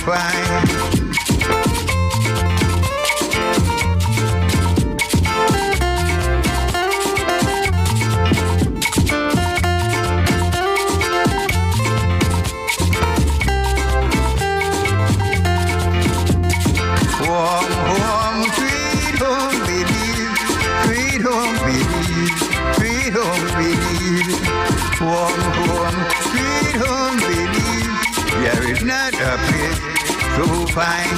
fine. Warm home, sweet home, Belize. There is not a place so fine.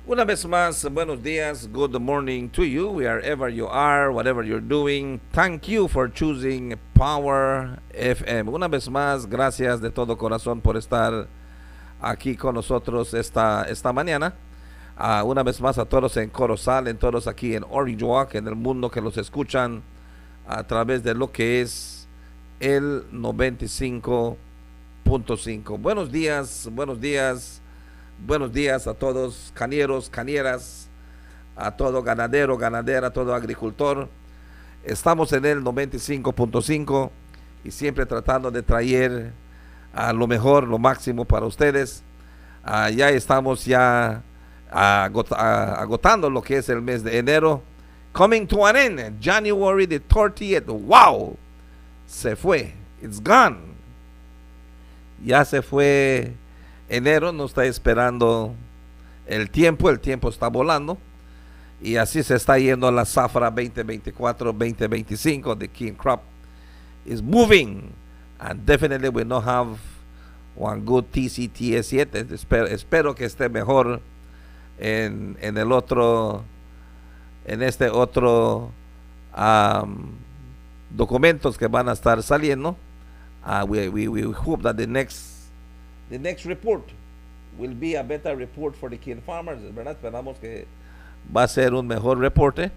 Una vez más, buenos días, good morning to you, wherever you are, whatever you're doing. Thank you for choosing Power FM. Una vez más, gracias de todo corazón por estar aquí con nosotros esta mañana. Una vez más a todos en Corozal, en todos aquí en Orange Walk, en el mundo que los escuchan a través de lo que es el 95.5. Buenos días, buenos días. Buenos días a todos, cañeros, cañeras, a todo ganadero, ganadera, a todo agricultor. Estamos en el 95.5 y siempre tratando de traer lo mejor, lo máximo para ustedes. Ya estamos agotando lo que es el mes de enero. Coming to an end, January the 30th. Wow, se fue, it's gone. Ya se fue. Enero nos está esperando el tiempo está volando y así se está yendo la zafra 2024-2025. The King Crop is moving and definitely we don't have one good TCTS yet. Espero que esté mejor en este otro documentos que van a estar saliendo. We hope that the next report will be a better report for the cane farmers, ¿verdad? Esperamos que va a ser un mejor reporte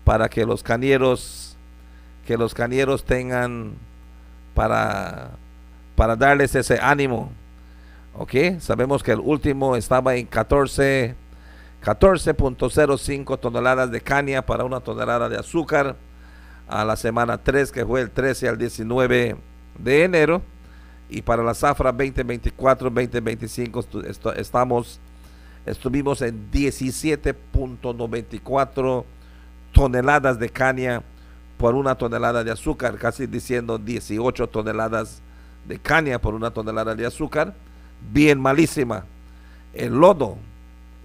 para que los cañeros tengan para darles ese ánimo. Ok, sabemos que el último estaba en 14.05 toneladas de caña para una tonelada de azúcar a la semana 3, que fue el 13 al 19 de enero. Y para la zafra 2024-2025 estuvimos en 17.94 toneladas de caña por una tonelada de azúcar, casi diciendo 18 toneladas de caña por una tonelada de azúcar. Bien malísima. El lodo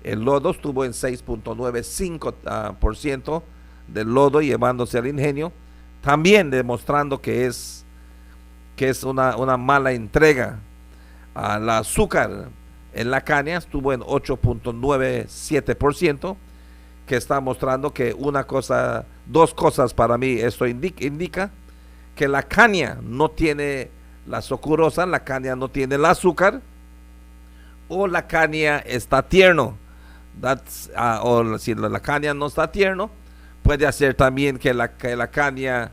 estuvo en 6.95% del lodo llevándose al ingenio, también demostrando que es una mala entrega. La azúcar en la caña estuvo en 8.97%, que está mostrando que dos cosas para mí. Esto indica que la caña no tiene la sucurosa, la caña no tiene el azúcar, o la caña está tierno. O si la caña no está tierno, puede hacer también que la caña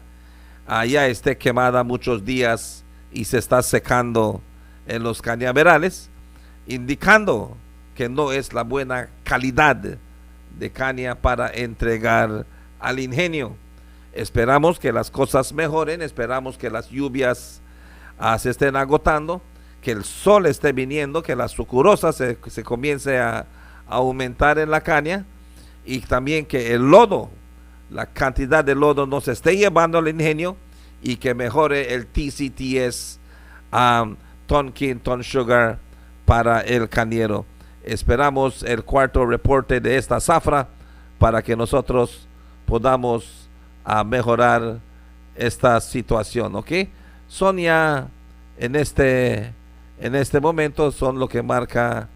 ya esté quemada muchos días y se está secando en los cañaverales, indicando que no es la buena calidad de caña para entregar al ingenio. Esperamos que las cosas mejoren, esperamos que las lluvias se estén agotando, que el sol esté viniendo, que la sucurosa se comience a aumentar en la caña, y también que el lodo, la cantidad de lodo no se esté llevando al ingenio, y que mejore el TCTS, ton sugar para el cañero. Esperamos el cuarto reporte de esta zafra para que nosotros podamos mejorar esta situación, ¿ok? Son ya en este momento, son lo que marca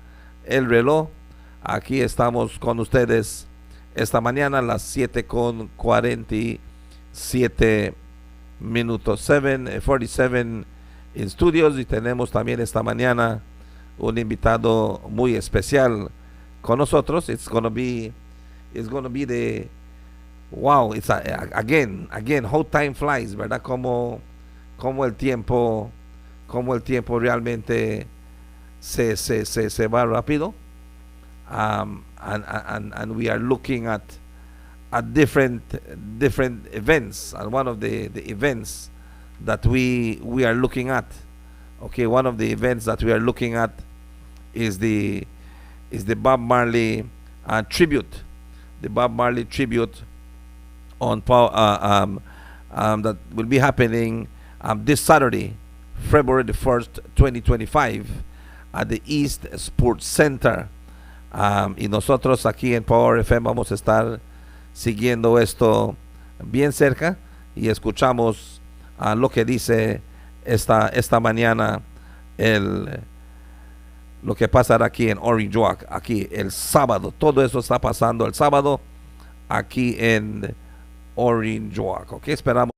el reloj. Aquí estamos con ustedes esta mañana a las 7:47 minutos, 7:47 en studios, y tenemos también esta mañana un invitado muy especial con nosotros. It's gonna be the wow. Again, how time flies, ¿verdad? Como el tiempo, como el tiempo realmente se va rápido. And we are looking at different events, and one of the events that we are looking at, okay, one of the events that we are looking at is the Bob Marley tribute, the Bob Marley tribute on that will be happening this Saturday, February the 1st, 2025, at the East Sports Center. Y nosotros aquí en Power FM vamos a estar siguiendo esto bien cerca y escuchamos lo que dice esta mañana lo que pasará aquí en Orange Walk, aquí el sábado. Todo eso está pasando el sábado aquí en Orange Walk. Ok, esperamos.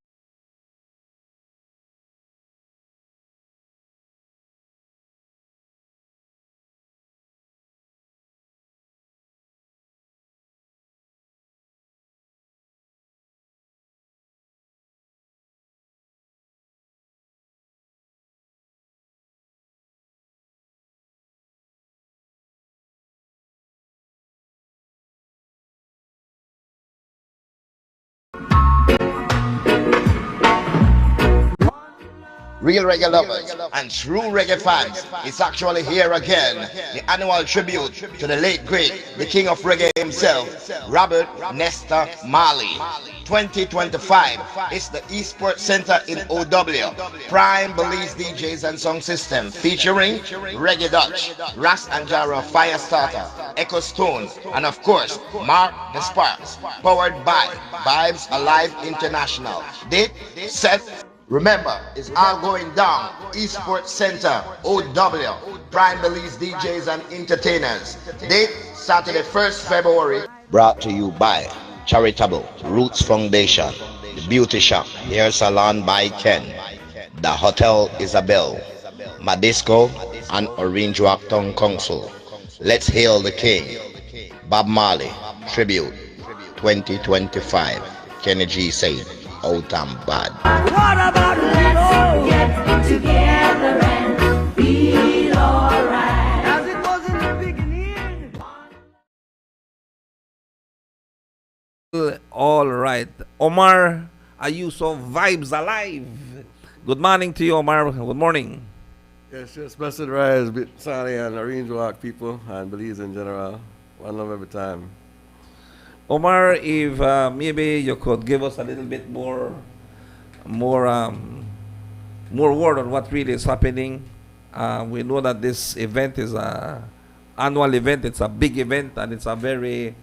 Real reggae lovers and true reggae fans, it's actually here again. The annual tribute to the late great, the king of reggae himself, Robert Nesta Marley. 2025 is the Esports Center in OW. Prime Belize DJs and Song System featuring Reggae Dutch, Ras and Jara Firestarter, Echo Stone, and of course, Mark the Sparks. Powered by Vibes Alive International. Date, set, remember, it's all going down. Esports Center, OW. Prime Belize DJs and entertainers. Date, Saturday 1st February. Brought to you by Charitable Roots Foundation, The Beauty Shop, Hair Salon by Ken, The Hotel Isabel, Madisco, and Orange Walk Town Council. Let's hail the king. Bob Marley, Tribute, 2025. Kenny G said, out and bad. What about let's get together and feel alright, as it was in the beginning. All right, Omar Ayuso, Vibes Alive. Good morning to you, Omar. Good morning. Yes, blessed rise, Sally and Orange Walk people and Belize in general. One love every time. Omar, if maybe you could give us a little bit more word on what really is happening. We know that this event is a annual event. It's a big event, and it's a very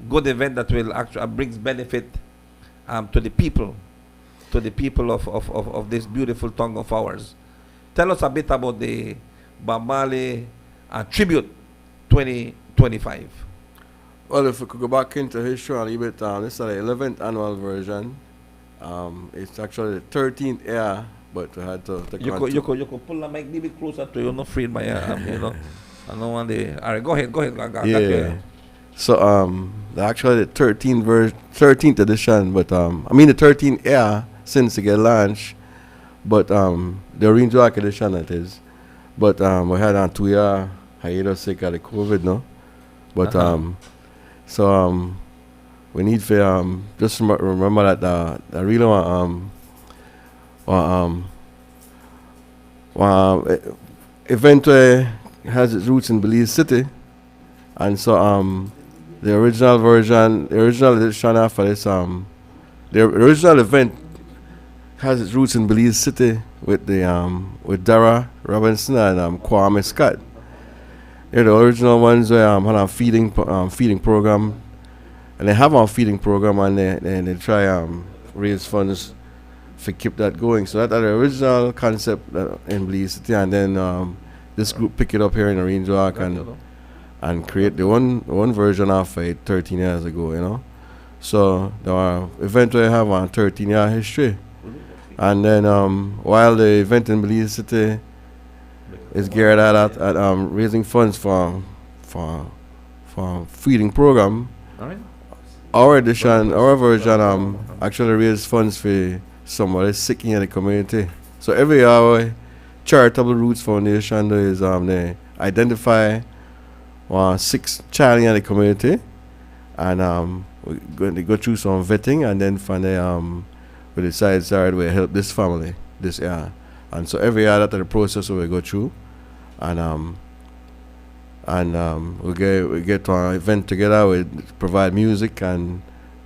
good event that will actually brings benefit to the people of this beautiful tongue of ours. Tell us a bit about the Bamali Tribute 2025. Well, if we could go back into history a little bit, this is the 11th annual version. It's actually the 13th year, but we had to take you could pull the mic a little bit closer to you, not free my you know. I don't want the. All right, go ahead. Yeah. So actually the 13th edition, but I mean the 13th year since it get launched, but the Orange Walk edition it is, but we had on 2 year hiatus sick of the COVID, no, but so we need to just remember that I really event has its roots in Belize City, and so the original edition after this the original event has its roots in Belize City with with Dara Robinson and Kwame Scott. They're the original ones where had a feeding program, and they have a feeding program, and they try raise funds to keep that going. So that's the original concept in Belize City, and then this group pick it up here in Orange Walk and create the one version of it 13 years ago, you know. So the event we have a 13-year history, and then while the event in Belize City is geared at raising funds for feeding program. All right. Our version actually raise funds for somebody sick in the community. So every year our Charitable Roots Foundation is they identify 6 child in the community, and they go through some vetting, and then finally we decide sorry we help this family this year. And so every year that's the process we go through, and we get to an event together. We provide music and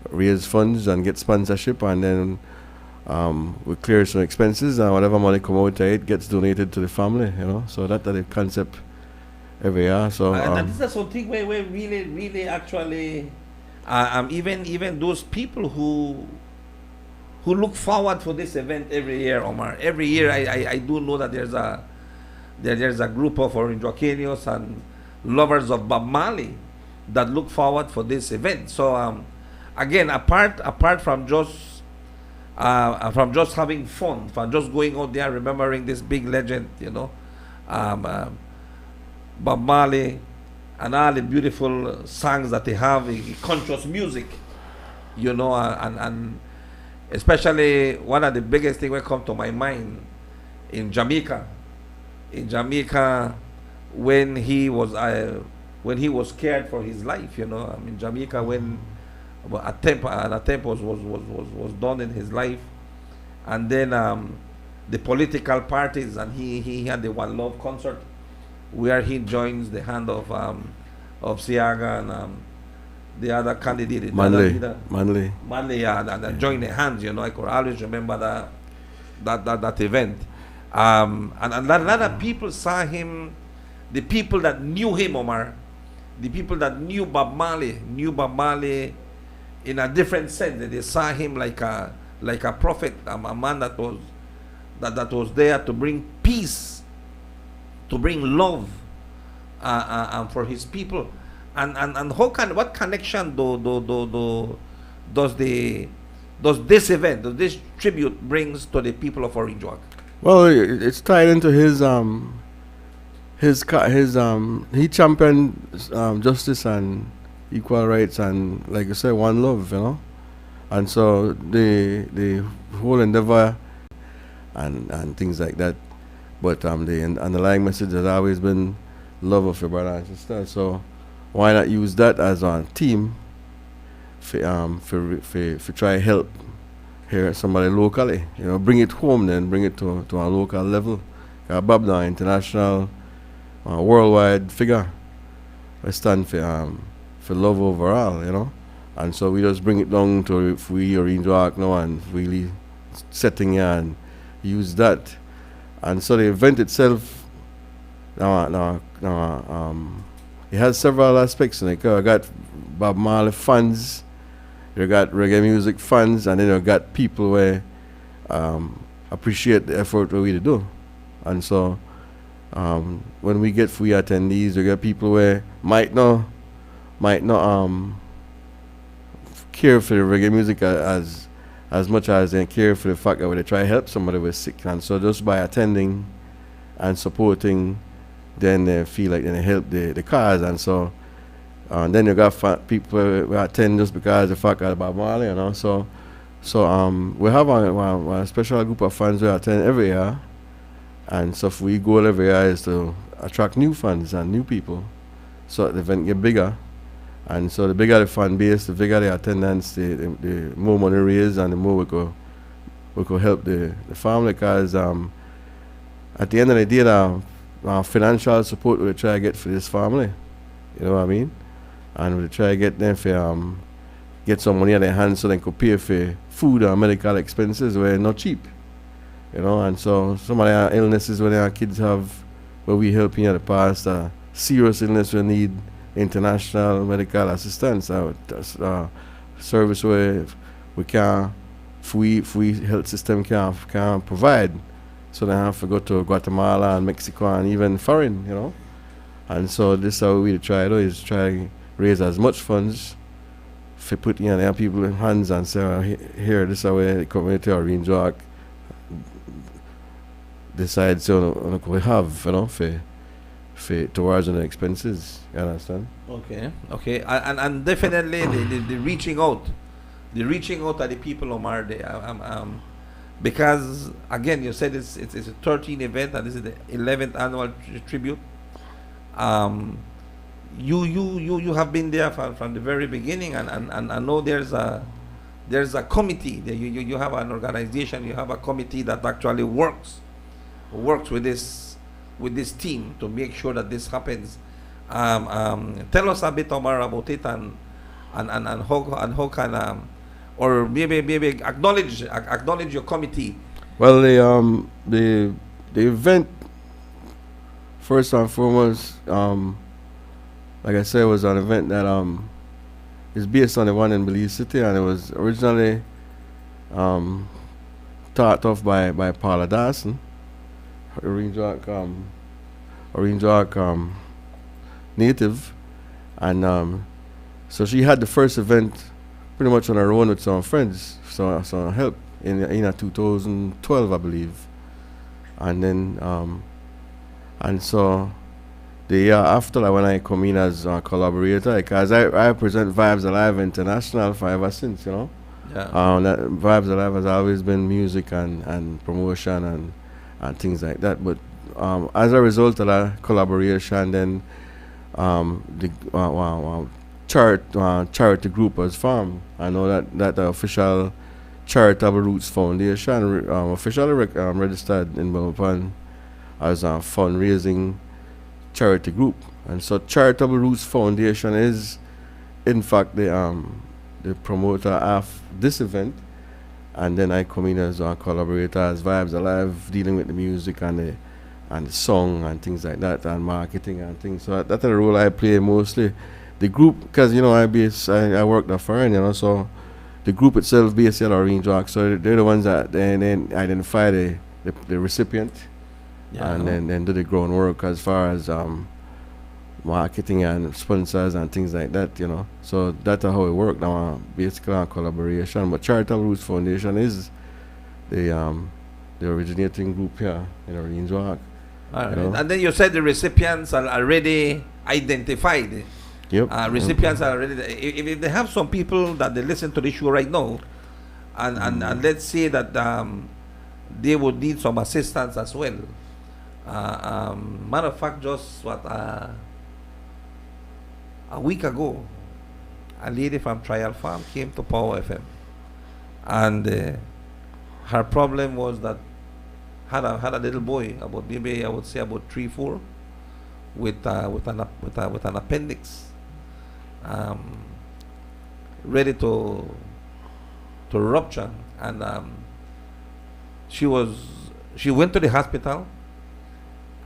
raise funds and get sponsorship, and then we clear some expenses, and whatever money come out of it gets donated to the family. So that's the concept every year. So and this is something where we really actually even those people who look forward for this event every year, Omar. Every year I do know that there's a group of Orangewakeños and lovers of Bob Marley that look forward for this event. So again, apart from just having fun, from just going out there remembering this big legend, Bob Marley and all the beautiful songs that they have, conscious music, and especially one of the biggest things that come to my mind in Jamaica. When he was scared for his life, in Jamaica, when an attempt was done in his life, and then the political parties, and he had the One Love concert where he joins the hand of Siaga and the other candidate, Manley, and join the hands. I could always remember that event. And a lot of people saw him, the people that knew him, Omar, the people that knew Bob Marley in a different sense. They saw him like a prophet, a man that was there to bring peace, to bring love for his people. And what connection does this event, does this tribute brings to the people of Orange-Walk? Well, it's tied into his he championed justice and equal rights and, like you say, one love, and so the whole endeavor and things like that. But the underlying message has always been love of your brother and sister. So why not use that as a team for try help here somebody locally, bring it home, then bring it to a local level. Bob now international, worldwide figure. I stand for love overall, and so we just bring it down to if we Orange Walk now and really setting here and use that. And so the event itself, it has several aspects in it. I got Bob Marley fans, you got reggae music fans, and then you got people where appreciate the effort that we do. And so when we get free attendees, you get people where might not care for the reggae music as much as they care for the fact that they try to help somebody with sick. And so just by attending and supporting, then they feel like they help the cause. And so then you got people who attend just because of the fact that Bob Marley, So we have a special group of fans who attend every year. And so we goal every year is to attract new fans and new people, so that the event get bigger. And so the bigger the fan base, the bigger the attendance, the more money raised, and the more we could help the family. Because at the end of the day, the financial support we try to get for this family, you know what I mean? And we try to get them for get some money in their hands so they could pay for food and medical expenses where not cheap, And so some of the illnesses where our kids have, where we help in the past, serious illness we need international medical assistance, service where we can, free health system can provide. So they have to go to Guatemala and Mexico and even foreign, And so this is how we try to is try to raise as much funds for putting in people in hands and say, here, this is how the community or Orange Walk decides we have, for towards the expenses. You understand? Okay, and definitely the reaching out, to the people, Omar. Because again, you said it's a 13 event, and this is the 11th annual tribute. You have been there from the very beginning, and I know there's a committee. You have an organization, you have a committee that actually works with this team to make sure that this happens. Tell us a bit, Omar, about it, and how can or maybe acknowledge your committee. Well, the event, first and foremost, like I said, was an event that is based on the one in Belize City, and it was originally thought of by Paula Dawson, Orange Rock native, and so she had the first event pretty much on her own with some friends, some help in 2012, I believe, and then and so the year after, like, when I come in as a collaborator, because I present Vibes Alive International for ever since, Yeah. that Vibes Alive has always been music and promotion and things like that. But as a result of that collaboration, then the charity group was formed. I know that the official Charitable Roots Foundation officially registered in Belmopan as a fundraising charity group, and so Charitable Roots Foundation is in fact the promoter of this event, and then I come in as a collaborator as Vibes Alive, dealing with the music and the song and things like that, and marketing and things. So that's the role I play mostly. The group, because I work there for so the group itself based in Orange Rock, so they're the ones that then identify the recipient. Yeah. And then do the groundwork as far as marketing and sponsors and things like that, So that's how it works now, basically on collaboration. But Charitable Roots Foundation is the originating group here in Orange Rock. All right. And then you said the recipients are already identified. Yep. Recipients are already. If they have some people that they listen to the show right now, and let's say that they would need some assistance as well. Matter of fact, just a week ago, a lady from Trial Farm came to Power FM, and her problem was that had a little boy, about maybe I would say about 3-4, with an appendix, ready to rupture, and she went to the hospital.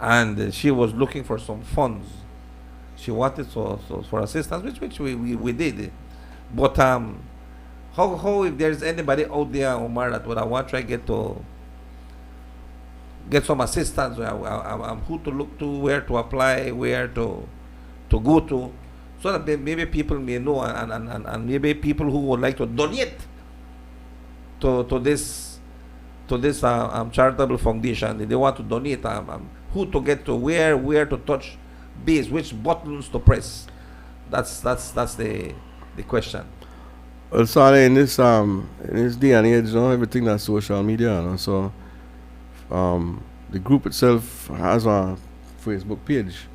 And she was looking for some funds. She wanted for assistance, which we did. But how if there's anybody out there, Omar, that would I want to try get some assistance, who to look to, where to apply, where to go to, so that maybe people may know, and maybe people who would like to donate to this charitable foundation, they want to donate, who to get to, where to touch base, which buttons to press. That's the question. Well, sorry, in this day and age, everything that's social media, so the group itself has a Facebook page,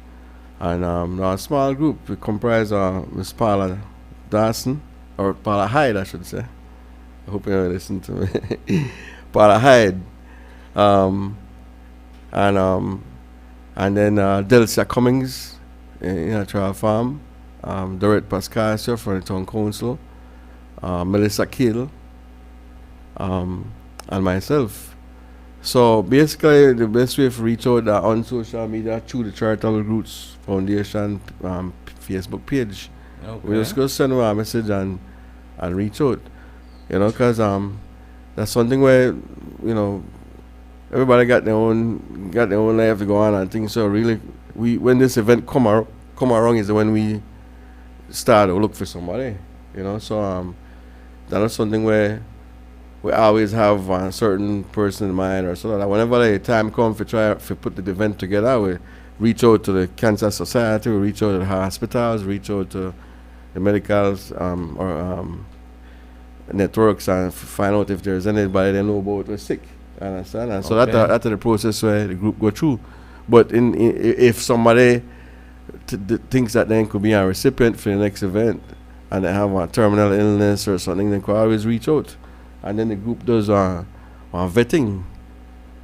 and a small group. It comprises Miss Paula Dawson, or Paula Hyde, I should say. I hope you listen to me. Paula Hyde, and then Delcia Cummings in a Trial Farm, Dorette Pascasio from the Town Council, Melissa Kill, and myself. So basically, the best way to reach out on social media through the Charitable Roots Foundation Facebook page. Okay. We just go send them a message and reach out, because that's something where everybody got their own life to go on and things. So really, when this event come around is when we start to look for somebody, So that is something where we always have a certain person in mind or so that whenever the time comes to try to put the event together, we reach out to the Cancer Society, we reach out to the hospitals, reach out to the medicals or networks and find out if there's anybody they know about who's sick. Understand? And so that's the process where the group go through. But if somebody thinks that they could be a recipient for the next event and they have a terminal illness or something, they could always reach out. And then the group does vetting.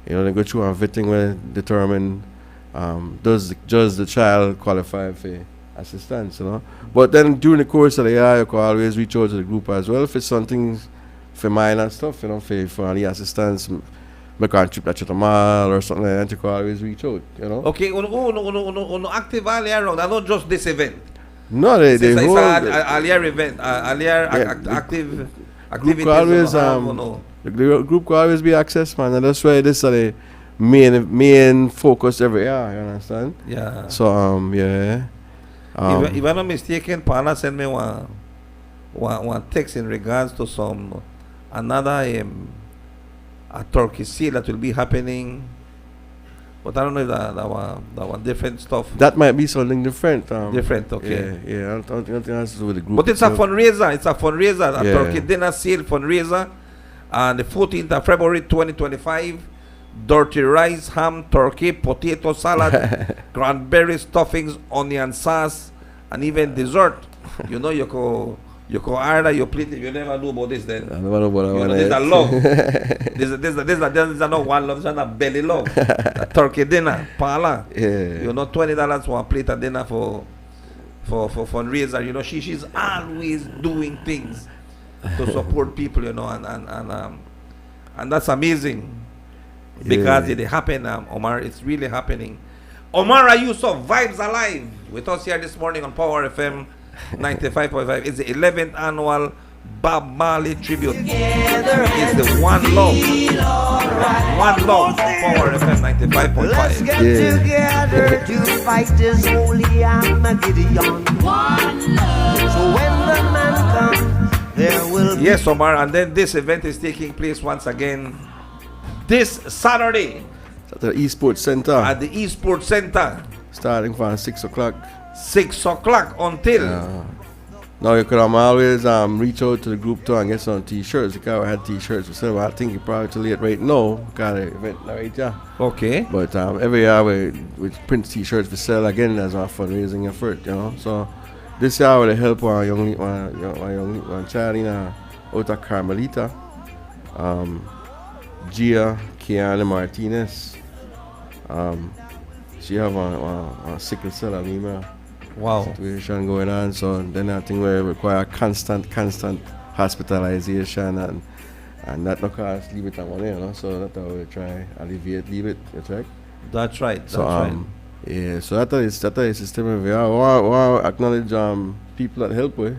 You know, they go through a vetting where they determine does the child qualify for assistance, you know. But then during the course of the year, you can always reach out to the group as well if it's something for minor stuff, you know, for the assistance, make a trip to the mall or something like that, you can always reach out, you know. Okay, uno active all year round, not just this event. No, they it's hold all year event, all year active activities. The group can always be accessed, man, and that's why this is the main focus every year, you understand? Yeah. So yeah. If I'm not mistaken, Paula sent me one text in regards to another a Turkey sale that will be happening. But I don't know if that one different stuff. That might be something different. Different, okay. Yeah. I don't think it has to do with the group. But it's a fundraiser. It's a fundraiser. A Yeah. Turkey dinner sale fundraiser. And the 14th of February 2025. Dirty rice, ham, turkey, potato salad, cranberry stuffings, onion sauce, and even dessert. You know, you go order your plate. You never know about this then. I never know about that. There's a love. There's not one love. There's a belly love. A turkey dinner, pala. Yeah. You know, $20 for a plate of dinner for fundraiser. You know, she's always doing things to support people. You know, and that's amazing. Because it happened, Omar. It's really happening. Omar Ayuso, Vibes Alive, with us here this morning on Power FM 95.5. It's the 11th annual Bob Marley tribute. It's the One Love. One Love, Power FM 95.5. Let's get together to fight this holy Armageddon. One love. So when the man comes, there will be. Yes, Omar, and then this event is taking place once again this Saturday At the Esports Center. at the Esports Center, Starting from 6 o'clock. 6 o'clock until. Now you can always reach out to the group too and get some t-shirts. Because we had t-shirts for sale. I think you're probably too late right now because the event right there. Okay. But every year we print t-shirts for sale again as our fundraising effort, you know. So this year with the help of one young child out of Carmelita, Gia Kiana Martinez. She have a sickle cell anemia Wow. situation going on, so then I think we require constant hospitalization and that no cost leave it at money, you know. So that's how we try leave it, you check. That's right. That's So right. yeah, so that is the system we are. We want to acknowledge people that help with.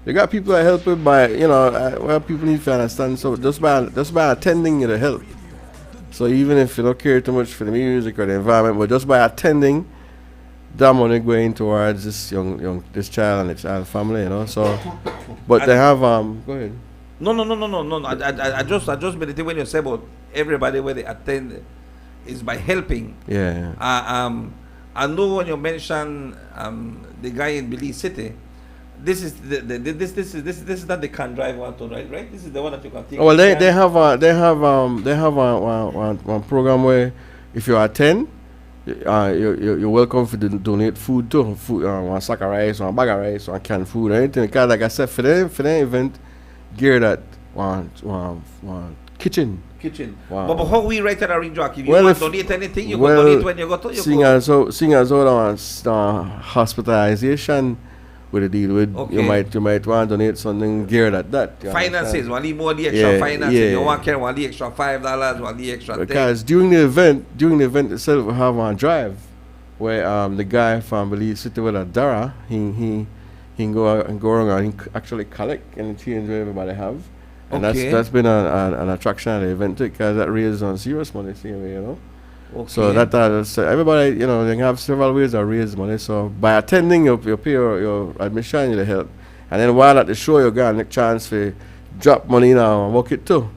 You got people that help with by well, people need to understand. So just by attending you to help. So even if you don't care too much for the music or the environment, but just by attending, that money going towards this child and the child family, you know. So, but they have go ahead. No. I just meditate when you say about everybody where they attend is by helping. Yeah. I know when you mention the guy in Belize City. This is not the can drive one to right? This is the one that you can take. Oh, well, they have one program where if you attend, you're welcome to donate food too. One sack of rice, one bag of rice, one canned food, or anything. Because like I said, for the event, geared at one kitchen. Wow. But how we write it around Jack? If you Well, want if- to donate anything, you well, can donate when you go to. Seeing as how hospitalization with a deal with, Okay. you might want to donate something geared at that. you Finances, understand? one more the extra Yeah, finances. yeah. You want to carry one the extra $5, one the extra 10. Because during the event itself, we have a drive where the guy from Belize City with a Dara, he can go around and he actually collect and change what everybody have. And Okay. that's been an attraction at the event too, because that raises on serious money, see, you know. Okay. So that's everybody, they can have several ways to raise money. So by attending, you pay your admission, you help. And then while at the show, you got a chance to drop money now and work it too.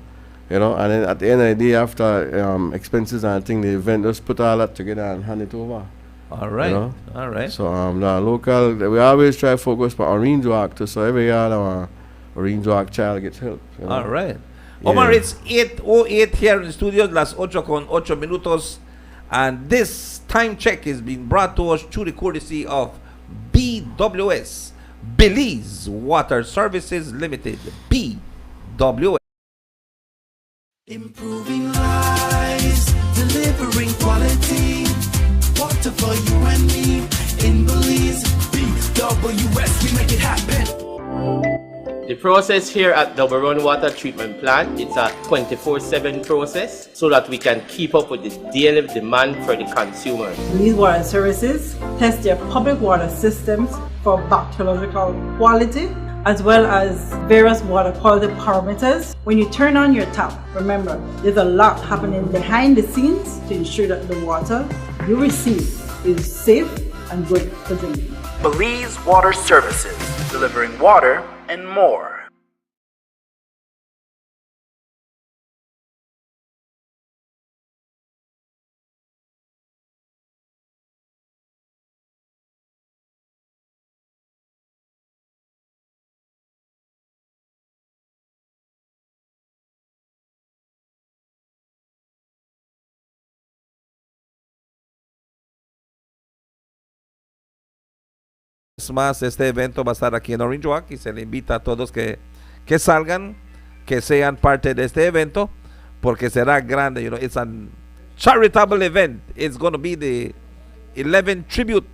You know, and then at the end of the day, after expenses and thing, the event just put all that together and hand it over. All right. You know? All right. So the local, we always try to focus on Orange Walk too. So every year our Orange Walk child gets help. You know? All right. Yeah. Omar, it's 8:08 here in the studio, las 8:08, and this time check is being brought to us through the courtesy of BWS, Belize Water Services Limited, BWS. Improving lives, delivering quality. Water for you and me in Belize. BWS, we make it happen. The process here at Double Run Water Treatment Plant, it's a 24/7 process so that we can keep up with the daily demand for the consumers. Belize Water Services test their public water systems for bacteriological quality as well as various water quality parameters. When you turn on your tap, remember, there's a lot happening behind the scenes to ensure that the water you receive is safe and good for drinking. Belize Water Services, delivering water and more. Es más, este evento va a estar aquí en Orange Walk y se le invita a todos que salgan, que sean parte de este evento, porque será grande. You know, it's a charitable event. It's going to be the 11th tribute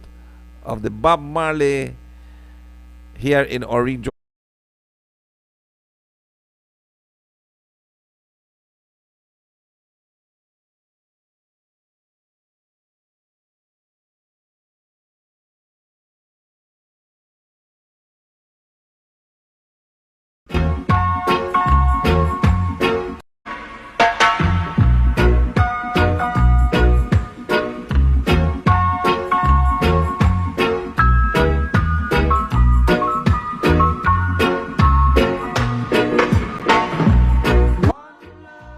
of the Bob Marley here in Orange Walk.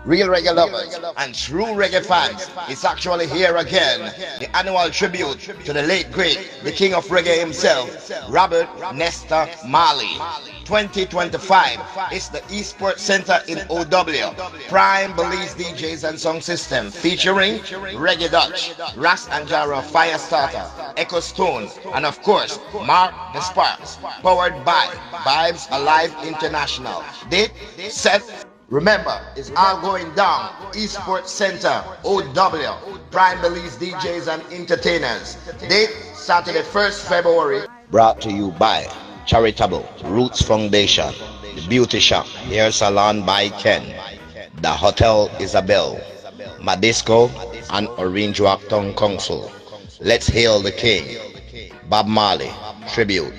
Real reggae lovers and true reggae fans, it's actually here again. The annual tribute to the late great, the king of reggae himself, Robert Nesta Marley. 2025 is the Esports Center in OW. Prime Belize DJs and Song System featuring Reggae Dutch, Ras and Jara Firestarter, Echo Stone, and of course, Mark the Sparks. Powered by Vibes Alive International. Date, set, remember, it's all going down. Esports Center, OW. Prime Belize DJs and entertainers. Date, Saturday 1st February. Brought to you by Charitable Roots Foundation, The Beauty Shop, Hair Salon by Ken, The Hotel Isabel, Madisco, and Orange Walk Town Council. Let's hail the king. Bob Marley, Tribute,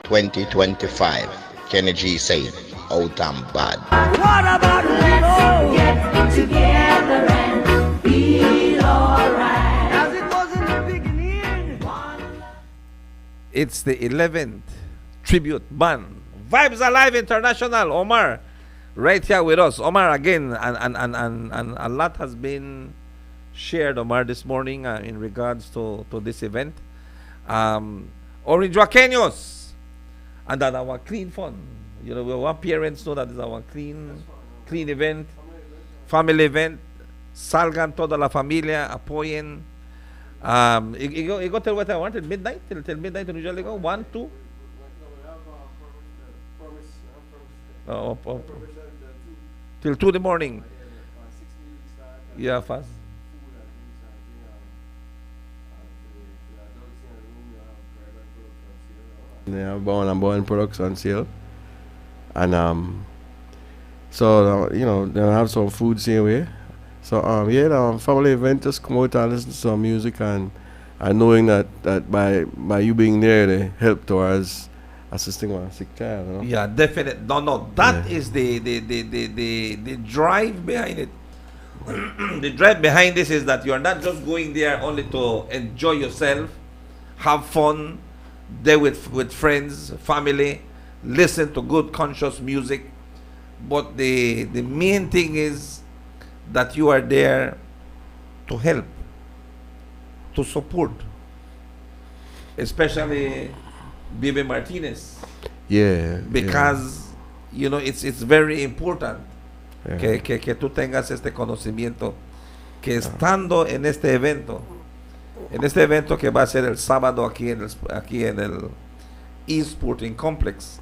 2025. Kenny G said, out and bad. What about let's get together and feel alright? As it was in the beginning. It's the 11th tribute band, Vibes Alive International. Omar, right here with us. Omar, again, and a lot has been shared, Omar, this morning in regards to this event. Orange Wakeños, and that our clean fun. You know, we want parents know that it's our clean event, family event. Salgan toda la familia, apoyen. You go till what I wanted, midnight, till midnight usually go, 1, 2. Till 2 in the morning. Yeah, fast. Yeah, born products on sale. And so you know, they'll have some food same way. So yeah, the family event, just come out and listen to some music, and knowing that by you being there, they help towards assisting one sick child. You know? Yeah, definitely. No, that is the drive behind it. The drive behind this is that you are not just going there only to enjoy yourself, have fun, there with friends, family, listen to good conscious music, But the main thing is that you are there to help, to support, especially Bibi Martinez, Yeah. because it's very important Yeah. que tú tengas este conocimiento, que estando en este evento que va a ser el sábado aquí en el East Sporting Complex,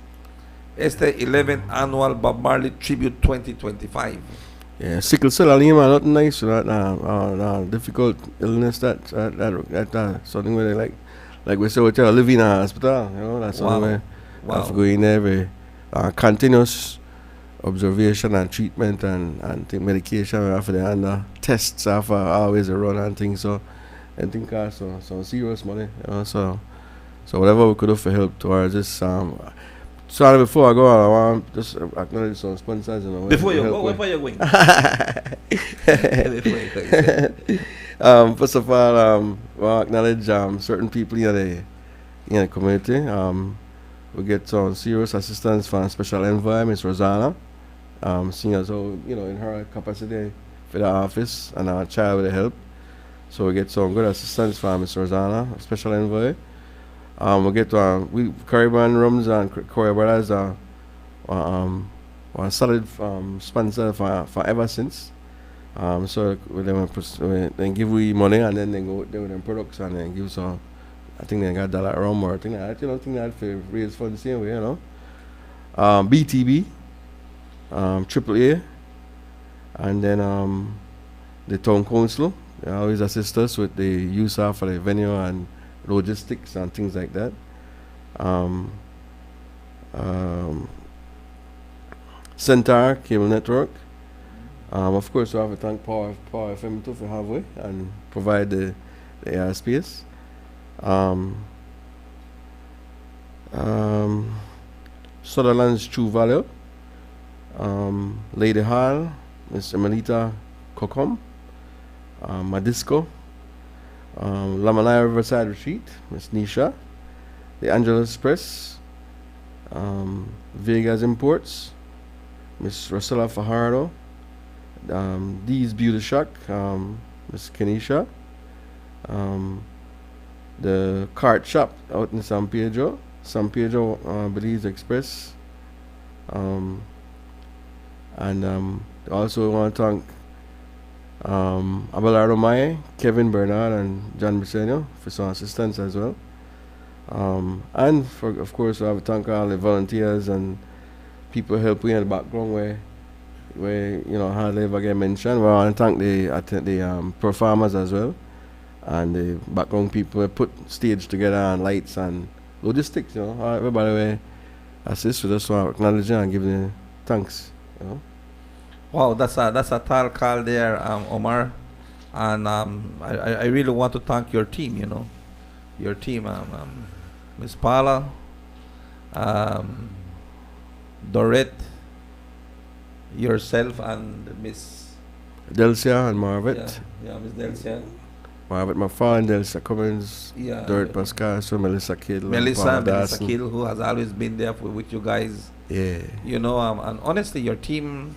este 11th Annual Bob Marley Tribute 2025. Yeah, sickle cell anemia, not nice. That difficult illness. Something where they like we say, we tell live in a hospital. That's something where have to go in there. Continuous observation and treatment and take medication after the under tests after always a run and things. So and think so serious money. So whatever we could do for help towards this. So before I go, I want just acknowledge some sponsors. Before you go, where you going? First of all, well, acknowledge certain people in the community. We get some serious assistance from Special Envoy, Miss Rosanna. Seeing as how, in her capacity for the office and our child with the help. So we get some good assistance from Miss Rosanna, Special Envoy. We get Caribbean Rums and Korea Brothers are solid sponsor for ever since. So they give we money and then they go there with them products and then give some. I think they got dollar rum or thing like that. I think that for raise funds the same way, BTB, AAA, and then the town council. They always assist us with the use of the venue and logistics and things like that. Centaur Cable Network. Of course, we have to thank Power FM too for halfway and provide the airspace. Sutherland's True Value. Lady Hall, Miss Emelita Kokom. Madisco. Lamanai Riverside Retreat, Miss Nisha, the Angeles Press, Vegas Imports, Miss Rosella Fajardo, Dee's Beauty Shack, Miss Kenisha, the Cart Shop out in San Pedro, Belize Express, and also want to thank Abelardo Mae, Kevin Bernard, and John Briceño for some assistance as well. And of course, I have to thank all the volunteers and people helping in the background where hardly ever get mentioned. Well, I want to thank the performers as well and the background people who put stage together and lights and logistics. Everybody will assist with us. So acknowledging and giving the thanks. Wow, that's a tall call there, Omar, and I really want to thank your team. Your team, Miss Paula, Dorette, yourself, and Miss Delcia and Marvet. Yeah, Miss Delcia. Marvet Mafan, Delcia Cummins, Dorette Pascal, so Melissa Kill, Melissa Kill, who has always been there with you guys. Yeah. And honestly, your team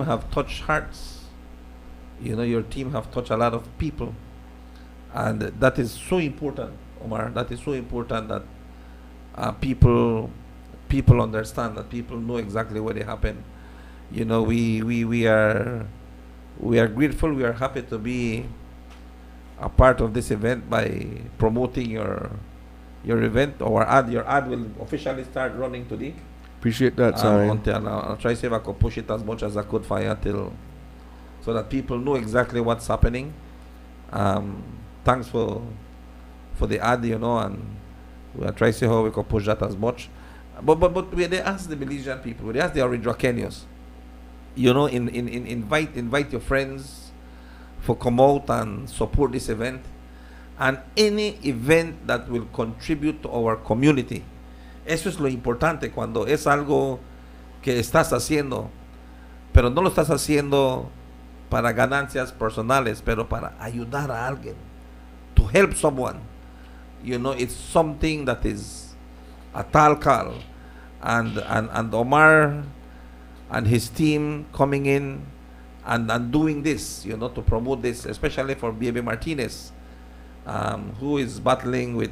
have touched hearts. Your team have touched a lot of people, and that is so important, Omar. That is so important that people understand, that people know exactly what happened. We are grateful. We are happy to be a part of this event by promoting your event. Your ad will officially start running today. Appreciate that, until I'll try to see if I could push it as much as I could for you so that people know exactly what's happening. Thanks for the ad, and we'll try to see how we can push that as much. But we they ask the Belizean people, they ask the original Kenyans, invite your friends for come out and support this event, and any event that will contribute to our community. Eso es lo importante cuando es algo que estás haciendo, pero no lo estás haciendo para ganancias personales, pero para ayudar a alguien, to help someone. It's something that is a tal call, and Omar and his team coming in and doing this, to promote this, especially for Baby Martinez, who is battling with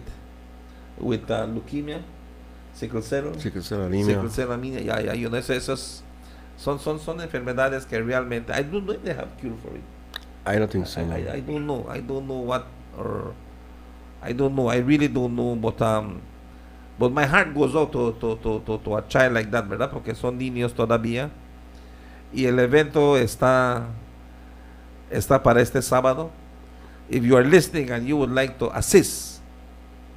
leukemia, sickle cell anemia. Esas son enfermedades que realmente I don't know if they have cure for it. I don't think so. I don't know. I don't know what, or I don't know. I really don't know. But my heart goes out to a child like that, ¿verdad? Porque son niños todavía. Y el evento está para este sábado. If you are listening and you would like to assist,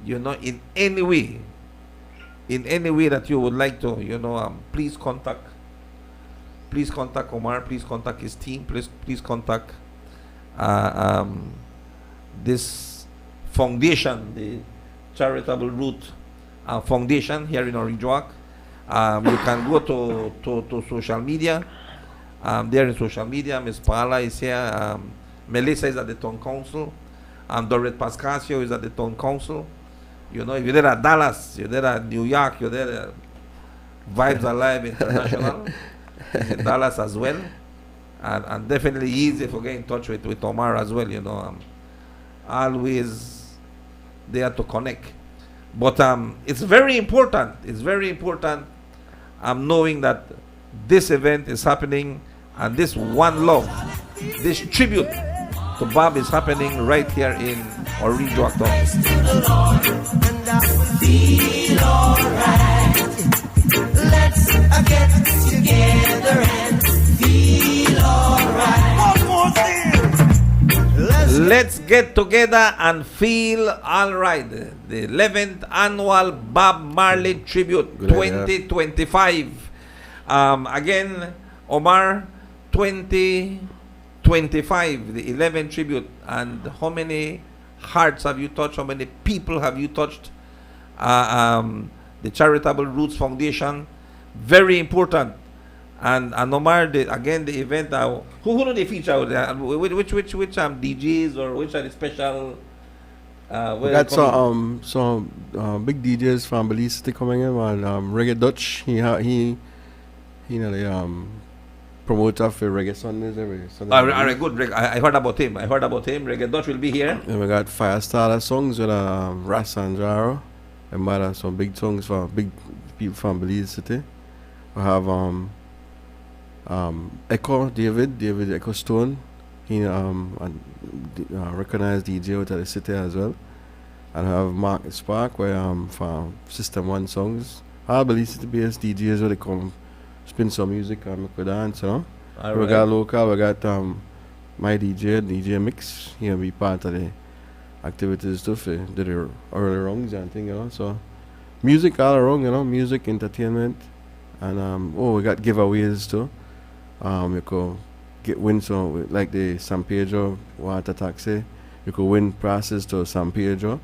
in any way that you would like to, please contact Omar, please contact his team, please contact this foundation, the Charitable Root Foundation here in Orange Walk. You can go to social media. There in social media, Ms. Paula is here. Melissa is at the Town Council. Dorrit Pascasio is at the Town Council. If you're there at Dallas, you're there at New York, you're there at Vibes Alive International, in Dallas as well. And definitely easy for getting in touch with Omar as well, always there to connect. But it's very important knowing that this event is happening, and this one love, this tribute to Bob is happening right here in Orange Walk. Feel alright. Let's get together and feel alright. One more thing. Let's get together and feel alright. The 11th annual Bob Marley Tribute 2025. Again, Omar, 2025, the 11th tribute. And how many hearts have you touched? How many people have you touched? The Charitable Roots Foundation, very important. And Omar, the event. Who do they feature? Which DJs, or which are the special? We got some big DJs from Belize City coming in, and Reggae Dutch. He the promoter for Reggae Sundays every Sunday. Alright, good. I heard about him. Reggae Dutch will be here. And we got Firestarter songs with Ras and Jaro. And we have some big songs for big people from Belize City. We have Echo David Echo Stone. He recognized DJ out of the city as well. And we have Mark Spark, where from System 1 songs. All Belize City based DJs where they come spin some music and make a dance, We got local, we got my DJ Mix. He'll be part of the activities too, for the early rounds and things, So music all around, music, entertainment. And we got giveaways too. You could win some, like the San Pedro water taxi. You could win passes to San Pedro. You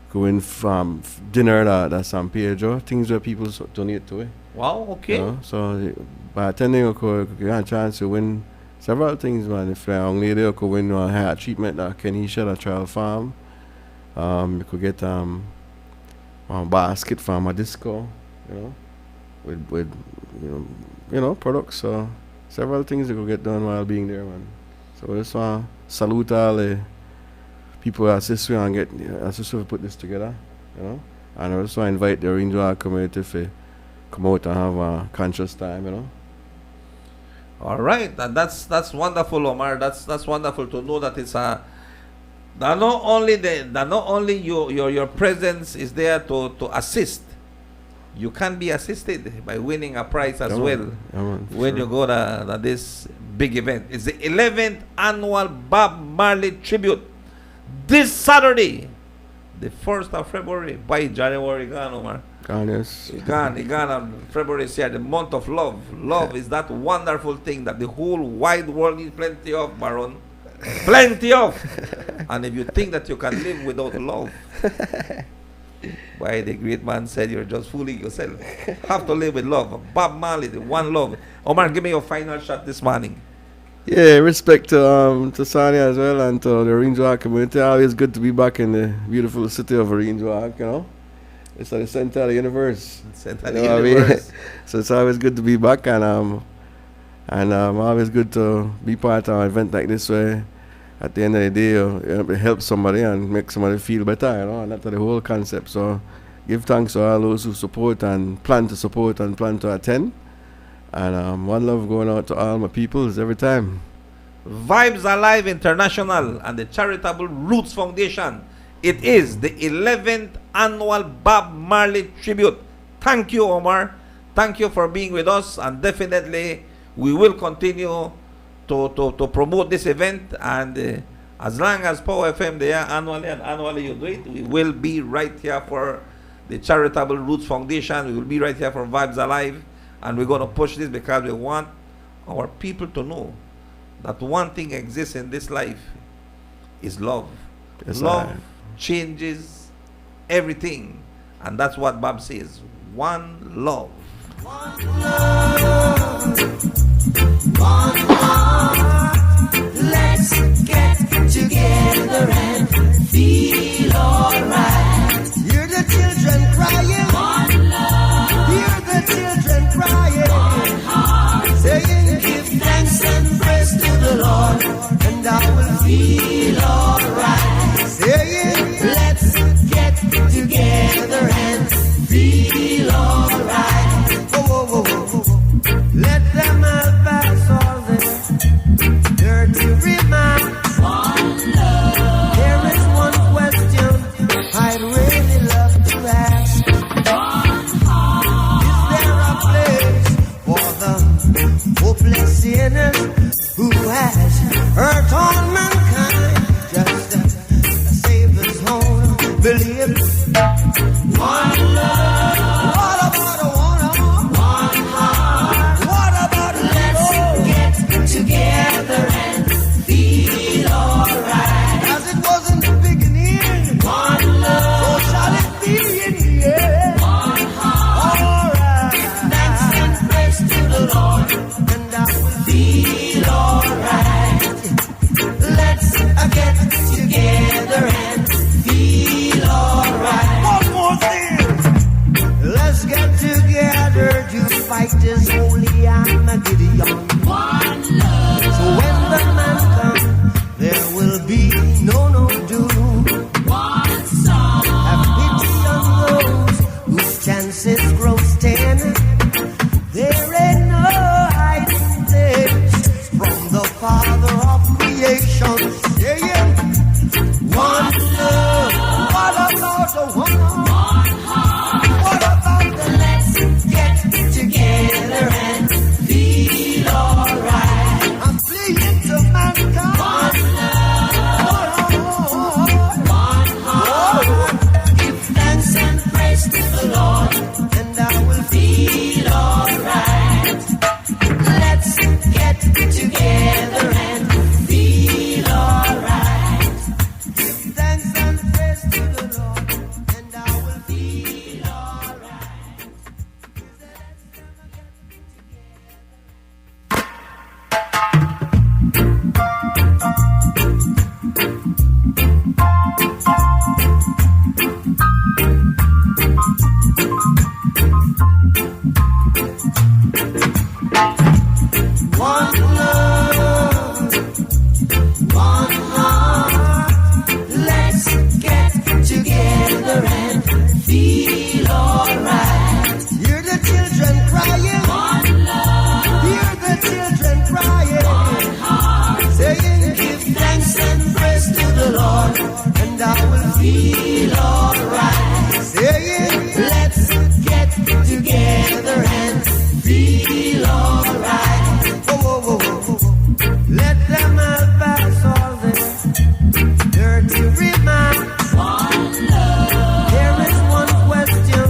could win from dinner at San Pedro. Things where people donate to it. Wow, okay. So by attending, you could get a chance to win several things, man. If you're a young lady, you could win a hair treatment at Kenisha, the Trial Farm. You could get a basket from a disco, with products. So several things you could get done while being there, man. So I just want to salute all the people who assist me and assist me to put this together, And I just want to invite the Orange Walk community to come out and have a conscious time, All right, and that's wonderful, Omar. That's wonderful to know that it's that not only your presence is there to assist. You can be assisted by winning a prize as well when you go to this big event. It's the 11th annual Bob Marley Tribute this Saturday, the 1st of February. By January gone, Omar. Yes. It gone on February is here, the month of love. Love is that wonderful thing that the whole wide world needs plenty of, Baron. Plenty of. And if you think that you can live without love, why, the great man said you're just fooling yourself. Have to live with love. Bob Marley, the one love. Omar, give me your final shot this morning. Yeah, respect to Sanya as well, and to the Orange Walk community. Always good to be back in the beautiful city of Orange Walk, It's at the center of the universe. Center of the universe. So it's always good to be back, and And always good to be part of an event like this where at the end of the day it helps somebody and make somebody feel better, and that's the whole concept. So give thanks to all those who support and plan to support and plan to attend. And one love going out to all my peoples every time. Vibes Alive International and the Charitable Roots Foundation. It is the 11th annual Bob Marley tribute. Thank you, Omar. Thank you for being with us, and definitely we will continue to promote this event, and as long as Power FM they are annually you do it, we will be right here for the Charitable Roots Foundation. We will be right here for Vibes Alive, and we're going to push this because we want our people to know that one thing exists in this life is love. Yes, love changes everything, and that's what Bob says. One love. One love, one heart. Let's get together and feel alright. Hear the children crying. One love. Hear the children crying. One heart. Saying, give thanks and praise to the Lord, and I will feel alright. Saying, let's get together and feel alright. Let them all pass all this dirty remarks. One love. There is one question I'd really love to ask. One heart. Is there a place for the hopeless sinners who has hurt on mankind? Just a Savior's home, believe. One love. What about a one heart? What about let's get together and feel alright? As it was in the beginning. One love. So shall it be in the end. One heart. Alright. Thanks and praise to the Lord, and I will feel alright. Let's get together and feel alright. One more thing. Let's get together to fight this holy Armageddon. One love. So when the man comes, there will be no doom. One song. Have pity on those whose chances grow thin. There ain't no hiding place from the Father of creation. Yeah. One love. What about the one heart? What about the let's get together and feel alright? I'm pleading to mankind. One love. One heart. Give thanks and praise to the Lord, and I will feel alright. Let's get together and feel alright. Give thanks and praise to the Lord, and I will feel alright. One love, one heart. Let's get together and feel alright. Hear the children crying. One love. Hear the children crying. One heart. Saying, give thanks and praise to the Lord, and I will feel alright. Saying, let's get together and feel alright. Let them all pass all this dirty remarks. One love. There is one question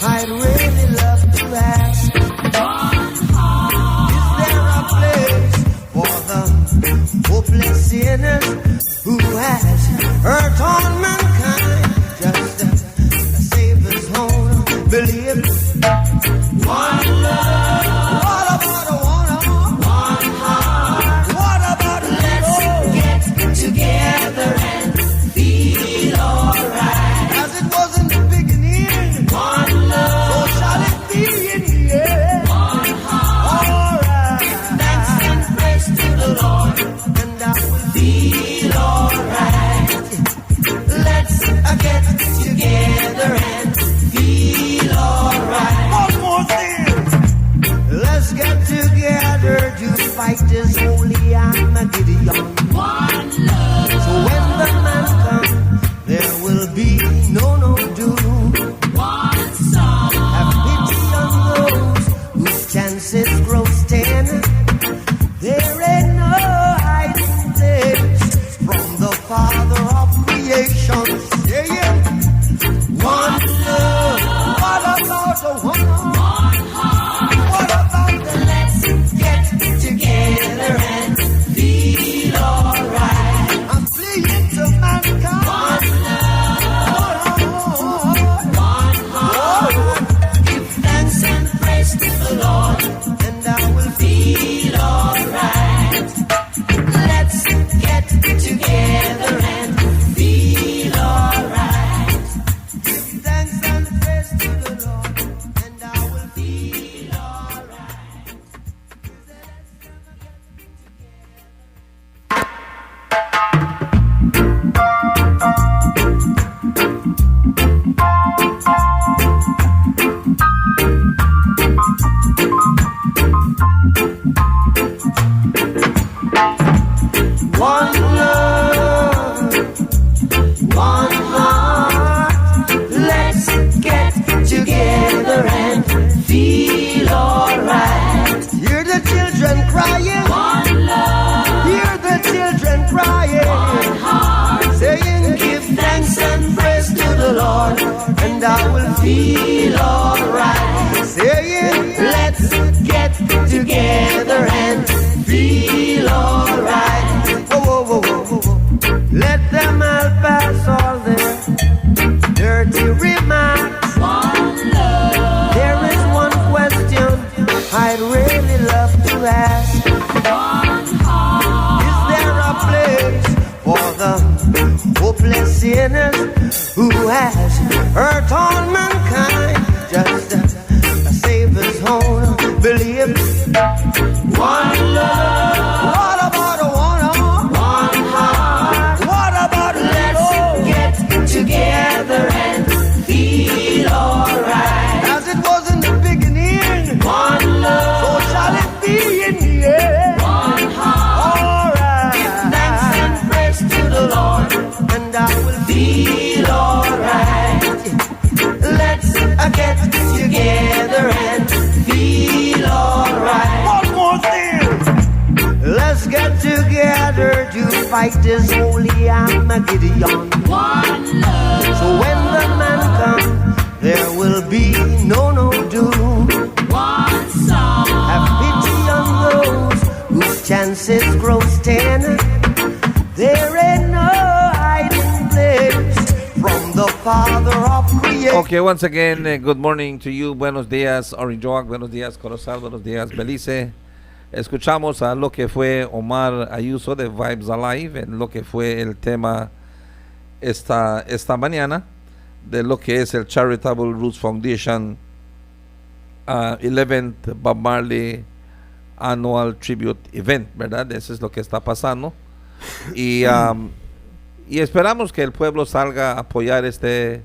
I'd really love to ask. One heart. Is there a place for the hopeless sinners who has hurt on mankind? Just a Savior's home, believe. One love. What about a one heart? What about let's get together and feel alright? As it was in the beginning. One love. So shall it be in the end. One heart. Alright. so one heart. What about the let's get together and feel alright? I'm pleading to mankind. One love, one heart. Give thanks and praise to the Lord, and I will feel alright. Let's get together and feel alright. Give thanks and praise to the Lord, and I will feel alright. One love, one heart. Let's get together and feel alright. Hear the children crying. One love. Hear the children crying. One heart. Saying, give thanks and praise to the Lord, and I will feel alright. Saying, let's get together and feel alright. Whoa, whoa, whoa, whoa, whoa. Let them all pass all their dirty remarks. One love. There is one question I'd really love to ask. One heart. Is there a place for the hopeless sinners who has hurt all mankind? Just a Savior's own belief. One love. What about a one heart? What about let's get together and feel alright? As it was in the beginning, one love. So shall it be in the end. One heart. Alright. Give thanks and praise to the Lord, and I will feel alright. Let's get together and feel alright. One more thing. Let's get together to fight this holy Armageddon. One love. So when the man comes, there will be no doom. One song. Have pity on those whose chances grow thin. There ain't no hiding place from the Father of creation. Okay, once again, good morning to you. Buenos días, Orange Oak. Buenos días, Corozal. Buenos días, Belize. Escuchamos a lo que fue Omar Ayuso de Vibes Alive, en lo que fue el tema esta mañana, de lo que es el Charitable Roots Foundation 11th Bob Marley Annual Tribute Event, ¿verdad? Eso es lo que está pasando. Y esperamos que el pueblo salga a apoyar este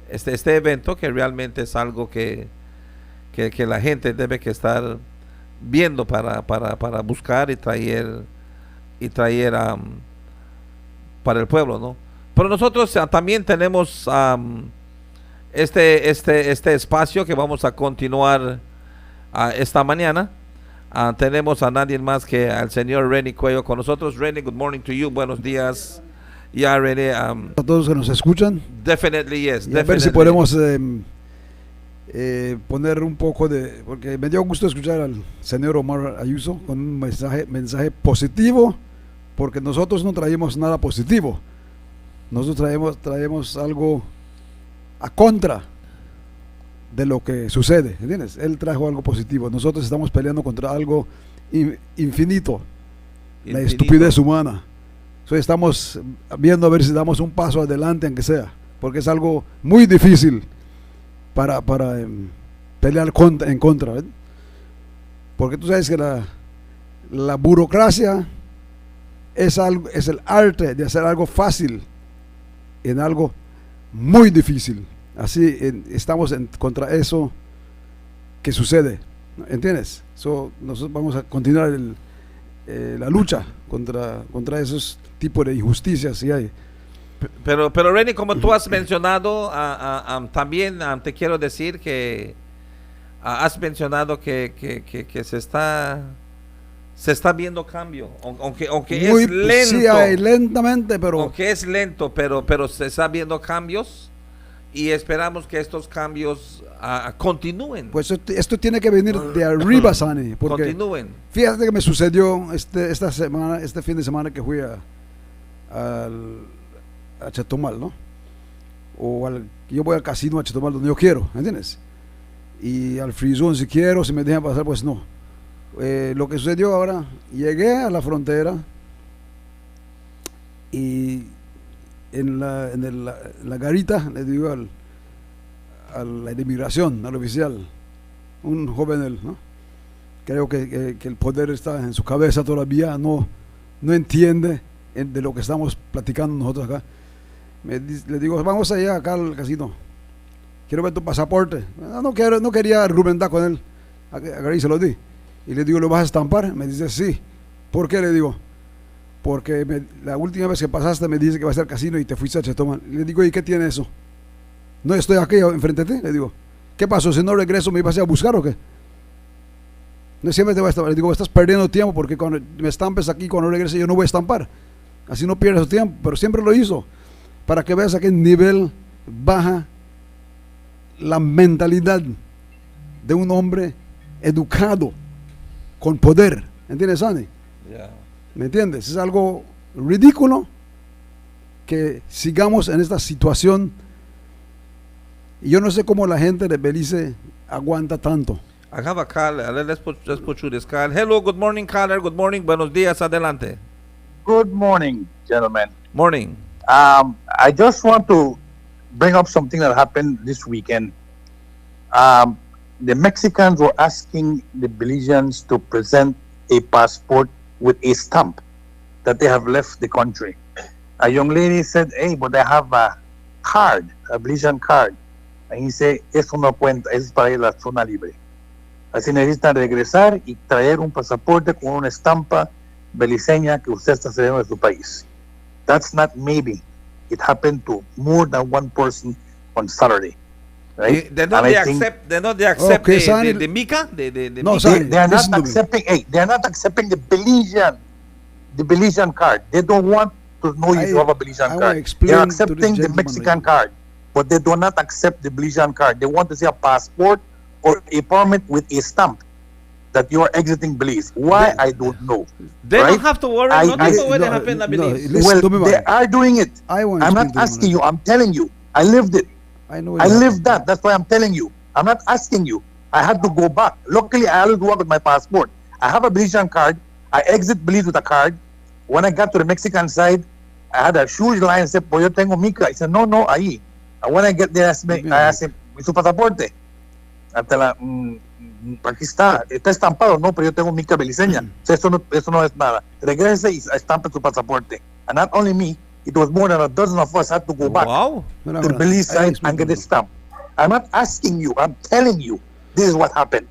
evento, que realmente es algo que la gente debe que estar viendo para buscar y traer para el pueblo, ¿no? Pero nosotros también tenemos este espacio que vamos a continuar esta mañana. Tenemos a nadie más que al señor Renny Cuello con nosotros. Renny, good morning to you. Buenos días. Ya, Renny. A todos que nos escuchan. Definitely, yes. Y a ver si podemos poner un poco de, porque me dio gusto escuchar al señor Omar Ayuso con un mensaje positivo, porque nosotros no traemos nada positivo, nosotros traemos algo a contra de lo que sucede, ¿entiendes? Él trajo algo positivo, nosotros estamos peleando contra algo infinito, la estupidez humana. So, estamos viendo a ver si damos un paso adelante, aunque sea, porque es algo muy difícil para pelear en contra, ¿eh? Porque tú sabes que la burocracia es el arte de hacer algo fácil en algo muy difícil. Así estamos contra eso que sucede, ¿entiendes? Nosotros vamos a continuar la lucha contra esos tipos de injusticias que hay. Pero Renny, como tú has mencionado, también te quiero decir que has mencionado que se está viendo cambio, aunque muy, es lento. Sí, lentamente, pero aunque es lento, pero se está viendo cambios. y esperamos que estos cambios continúen. Pues esto tiene que venir de arriba, Sani, porque Continúen. fíjate que me sucedió este fin de semana que fui a Chetumal, ¿no? Yo voy al casino a Chetumal donde yo quiero, ¿entiendes? Y al free zone si quiero, si me dejan pasar, pues no. Lo que sucedió ahora, llegué a la frontera y en la garita le digo a la inmigración, al oficial, un joven él, ¿no? Creo que el poder está en su cabeza todavía, no entiende de lo que estamos platicando nosotros acá. Le digo, vamos allá acá al casino, quiero ver tu pasaporte. No quería argumentar con él, agarré y se lo di. Y le digo, ¿lo vas a estampar? Me dice, sí. ¿Por qué? Le digo, porque la última vez que pasaste me dice que vas al casino y te fuiste a Chetumal. Y le digo, ¿y qué tiene eso? No estoy aquí enfrente de ti. Le digo, ¿qué pasó? Si no regreso, ¿me vas a buscar o qué? No siempre te voy a estampar. Le digo, estás perdiendo tiempo porque cuando me estampes aquí, cuando regrese, yo no voy a estampar. Así no pierdes tiempo. Pero siempre lo hizo. Para que veas a qué nivel baja la mentalidad de un hombre educado, con poder. ¿Entiendes, Sandy? Yeah. ¿Me entiendes? Es algo ridículo que sigamos en esta situación. Y yo no sé cómo la gente de Belice aguanta tanto. I have a call. Let's put through this call. Hello, good morning, caller. Good morning. Buenos días. Adelante. Good morning, gentlemen. Morning. I just want to bring up something that happened this weekend. The Mexicans were asking the Belizeans to present a passport with a stamp that they have left the country. A young lady said, hey, but I have a card, a Belizean card. And he said, eso no cuenta, es para ir a la zona libre. Así necesitan regresar y traer un pasaporte con una estampa beliceña que usted está saliendo de su país. That's not maybe. It happened to more than one person on Saturday. Right? They not accept Okay, the Mica? No, Mica? They are not accepting. Hey, they are not accepting the Belizean card. They don't want to know you have a Belizean card. They are accepting the Mexican card, but they do not accept the Belizean card. They want to see a passport or a permit with a stamp that you are exiting Belize. Why? I don't know. They right? don't have to worry. Nothing will happen, I believe. Well, they are doing it. I'm not asking you. I'm telling you. I lived it. I lived that. That's why I'm telling you. I'm not asking you. I had to go back. Luckily, I always walk with my passport. I have a Belizean card. I exit Belize with a card. When I got to the Mexican side, I had a huge line and said, pues yo tengo mica. I said, no, ahí. And when I get there, I asked him, ¿y su pasaporte? Hasta aquí está estampado, no, pero yo tengo mica beliceña. So eso no es nada. Regrese y estampe su pasaporte. And not only me, it was more than a dozen of us had to go back to the Belize side and get it stamped. I'm not asking you, I'm telling you, this is what happened.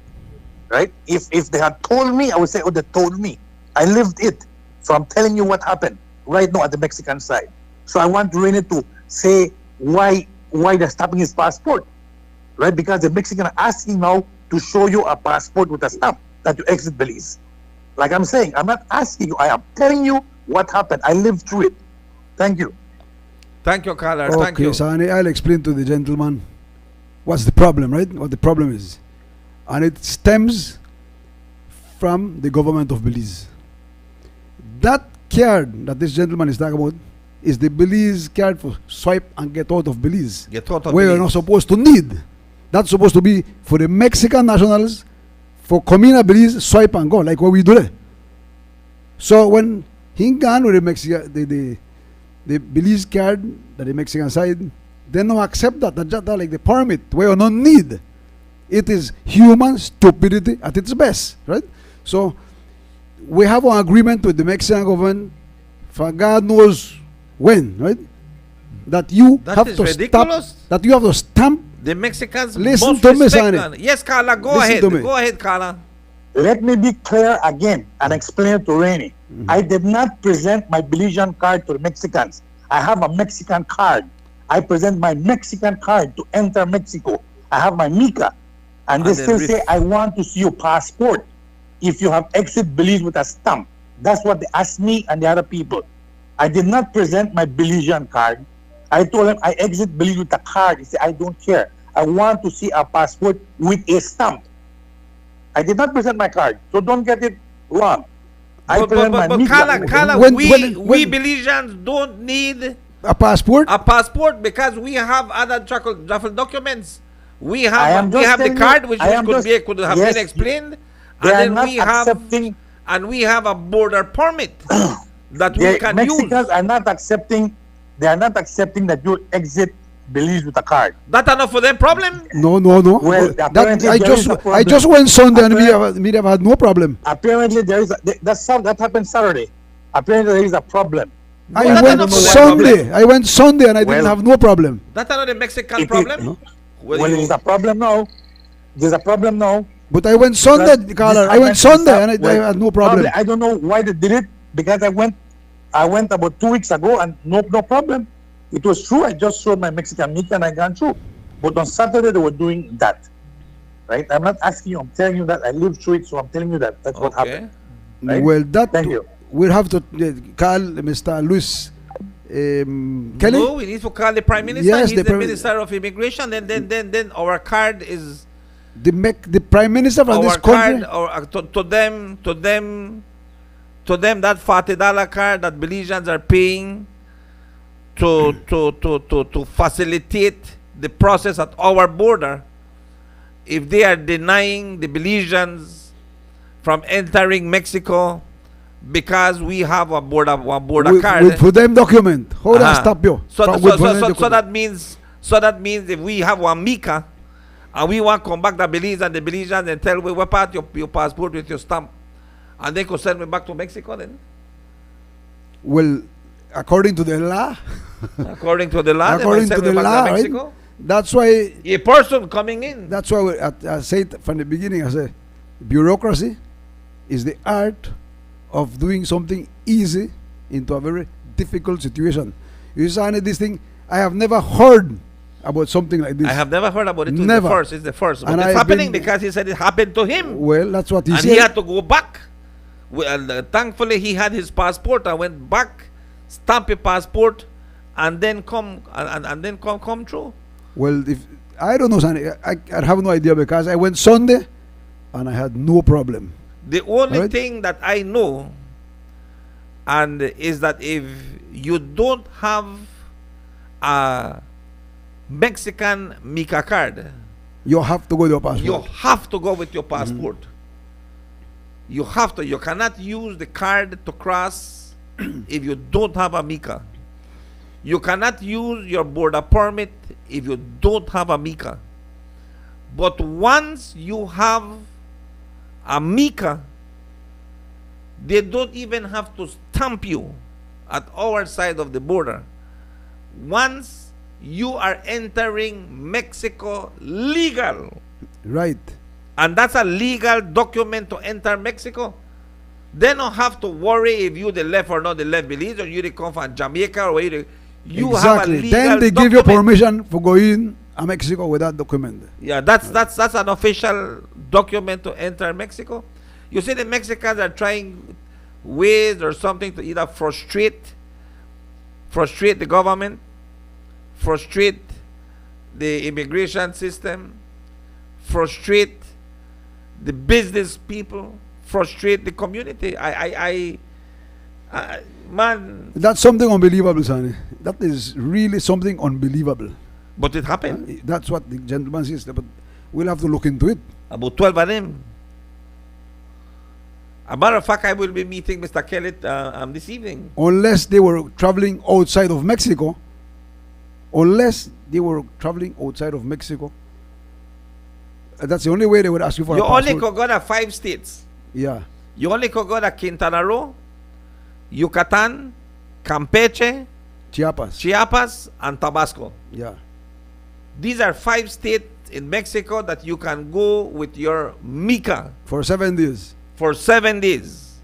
Right? If they had told me, I would say, oh, they told me. I lived it. So I'm telling you what happened right now at the Mexican side. So I want Rene to say why they're stopping his passport. Right? Because the Mexican are asking now to show you a passport with a stamp that you exit Belize. Like I'm saying, I'm not asking you, I am telling you what happened. I lived through it. Thank you. Thank you, caller. Okay, Thank you. Sani, I'll explain to the gentleman what's the problem, right? What the problem is. And it stems from the government of Belize. That card that this gentleman is talking about is the Belize card for swipe and get out of Belize. Get out of where Belize. you're not supposed to need. That's supposed to be for the Mexican nationals, for coming to Belize, swipe and go, like what we do there. So when he gone with the Belize card, that the Mexican side, they don't accept that. That's just like the permit, where you don't need. It is human stupidity at its best, right? So we have an agreement with the Mexican government for God knows when, right? That you That have is to ridiculous. stop. That you have to stamp. The Mexicans Listen most to me, respect Sani. none. Yes, Carla, go Listen ahead. to me. Go ahead, Carla. Let me be clear again and explain to Rene. I did not present my Belizean card to the Mexicans. I have a Mexican card. I present my Mexican card to enter Mexico. I have my Mica. And they still say, I want to see your passport if you have exit Belize with a stamp. That's what they asked me and the other people. I did not present my Belizean card. I told him I exit Belize with a card. He said, I don't care. I want to see a passport with a stamp. I did not present my card, so don't get it wrong. But Kala, we Belizeans don't need a passport. A passport because we have other travel documents. We have the card, which could have been explained, and then we have a border permit that we can use. Mexicans are not accepting. They are not accepting that you exit Belize with a card. That enough for them problem? No. Well, I just went Sunday and we have had no problem. Apparently there is that happened Saturday. Apparently there is a problem. I went Sunday and I didn't have no problem. That's not a Mexican problem. Well, there's a problem now. There's a problem now. But I went Sunday, Carla. I went Sunday and I had no problem. I don't know why they did it, because I went about 2 weeks ago and no problem. It was true. I just showed my Mexican meat and I gone through. But on Saturday they were doing that. Right? I'm not asking you. I'm telling you that I lived through it, so I'm telling you that that's what happened. Right? Well, thank you. We'll have to call Mr. Luis Kelly. No, we need to call the Prime Minister. Yes, he's the Minister of Immigration. Then our card is the Prime Minister from this country. To them, that $40 card that Belizeans are paying to facilitate the process at our border. If they are denying the Belizeans from entering Mexico because we have a border card with them document. Hold on, stop you. So that means if we have one Mika and we want to come back to Belize and the Belizeans and tell we whip out your passport with your stamp and they could send me back to Mexico then? Well, according to the law. According to the law, right? That's why a person coming in. That's why I said from the beginning, I said bureaucracy is the art of doing something easy into a very difficult situation. You see, this thing, I have never heard about something like this. I have never heard about it. Never. It's the first. But it's happening because he said it happened to him. Well, that's what he said. And he had to go back. Well, thankfully, he had his passport. I went back, stamp a passport, and then come through. Well, if I don't know, Sonny, I have no idea because I went Sunday and I had no problem. The only thing that I know and is that if you don't have a Mexican Mica card, you have to go with your passport. You have to go with your passport. You have to. You cannot use the card to cross if you don't have a Mica. You cannot use your border permit if you don't have a Mica. But once you have a Mica, they don't even have to stamp you at our side of the border. Once you are entering Mexico legal, right, and that's a legal document to enter Mexico, they don't have to worry if you the left or not the left Belize, or you the come from Jamaica, or you have a legal then they document. give you permission for going to Mexico with that document. Yeah, that's an official document to enter Mexico. You see, the Mexicans are trying ways or something to either frustrate the government, frustrate the immigration system, frustrate the business people, frustrate the community. Man, that's something unbelievable, Sonny. That is really something unbelievable. But it happened. That's what the gentleman says. But we'll have to look into it. About 12 of them. A matter of fact, I will be meeting Mr. Kelly this evening. Unless they were traveling outside of Mexico. That's the only way they would ask you for a passport. You only could go to 5 states. Yeah. You only could go to Quintana Roo, Yucatan, Campeche, Chiapas, and Tabasco. Yeah. These are 5 states in Mexico that you can go with your Mica. For 7 days. For 7 days.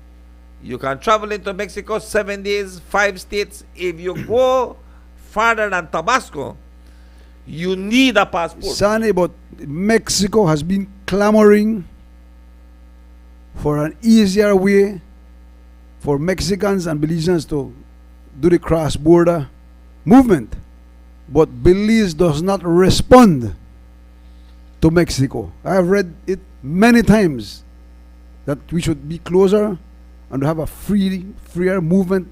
You can travel into Mexico 7 days, 5 states. If you go farther than Tabasco, you need a passport. Sonny, but Mexico has been clamoring for an easier way for Mexicans and Belizeans to do the cross-border movement. But Belize does not respond to Mexico. I have read it many times that we should be closer and have a freer movement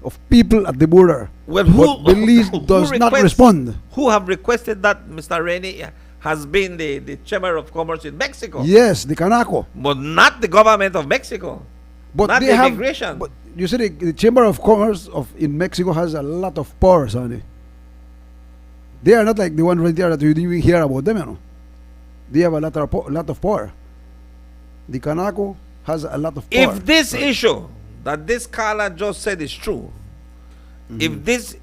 of people at the border. Well, but Belize does not respond. Who have requested that, Mr. Rennie, has been the Chamber of Commerce in Mexico? Yes, the Canaco. But not the government of Mexico. But not they the have, immigration. but you see, the Chamber of Commerce in Mexico has a lot of power, Sonny. They are not like the one right there that you didn't even hear about them, you know. They have a lot of power. The Canaco has a lot of power. If this issue that this caller just said is true, if this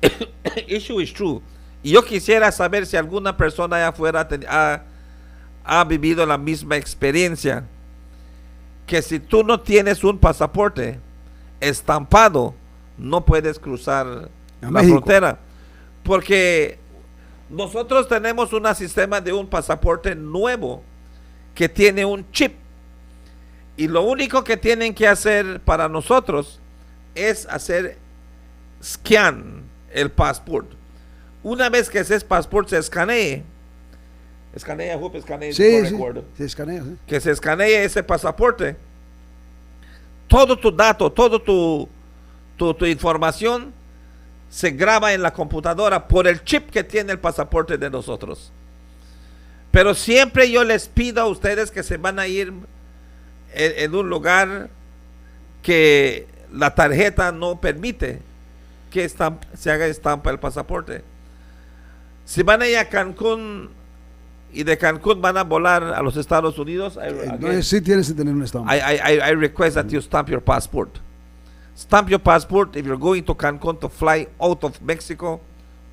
issue is true, yo quisiera saber si alguna persona allá afuera ha vivido la misma experiencia, que si tú no tienes un pasaporte estampado, no puedes cruzar la frontera. Porque nosotros tenemos un sistema de un pasaporte nuevo que tiene un chip. Y lo único que tienen que hacer para nosotros es hacer scan el pasaporte. Una vez que ese pasaporte se escanee, se escanea, sí. Que se escanee ese pasaporte, todo tu dato, todo tu información se graba en la computadora por el chip que tiene el pasaporte de nosotros. Pero siempre yo les pido a ustedes que se van a ir en un lugar que la tarjeta no permite que se haga estampa el pasaporte. Si van a ir a Cancún y de Cancún van a volar a los Estados Unidos, sí tienes que tener una estampa. I request that you stamp your passport. Stamp your passport if you're going to Cancún to fly out of Mexico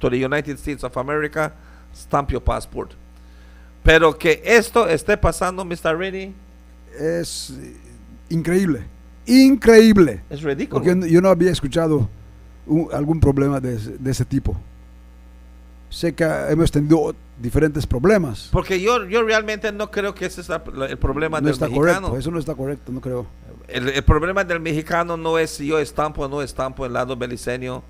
to the United States of America. Stamp your passport. Pero que esto esté pasando, Mr. Rennie, es increíble. Es ridículo. Porque yo no había escuchado algún problema de ese tipo. Sé que hemos tenido diferentes problemas. Porque yo realmente no creo que ese es el problema no del está mexicano. Correcto, eso no está correcto, no creo. El problema del mexicano no es si yo estampo o no estampo el lado beliceño,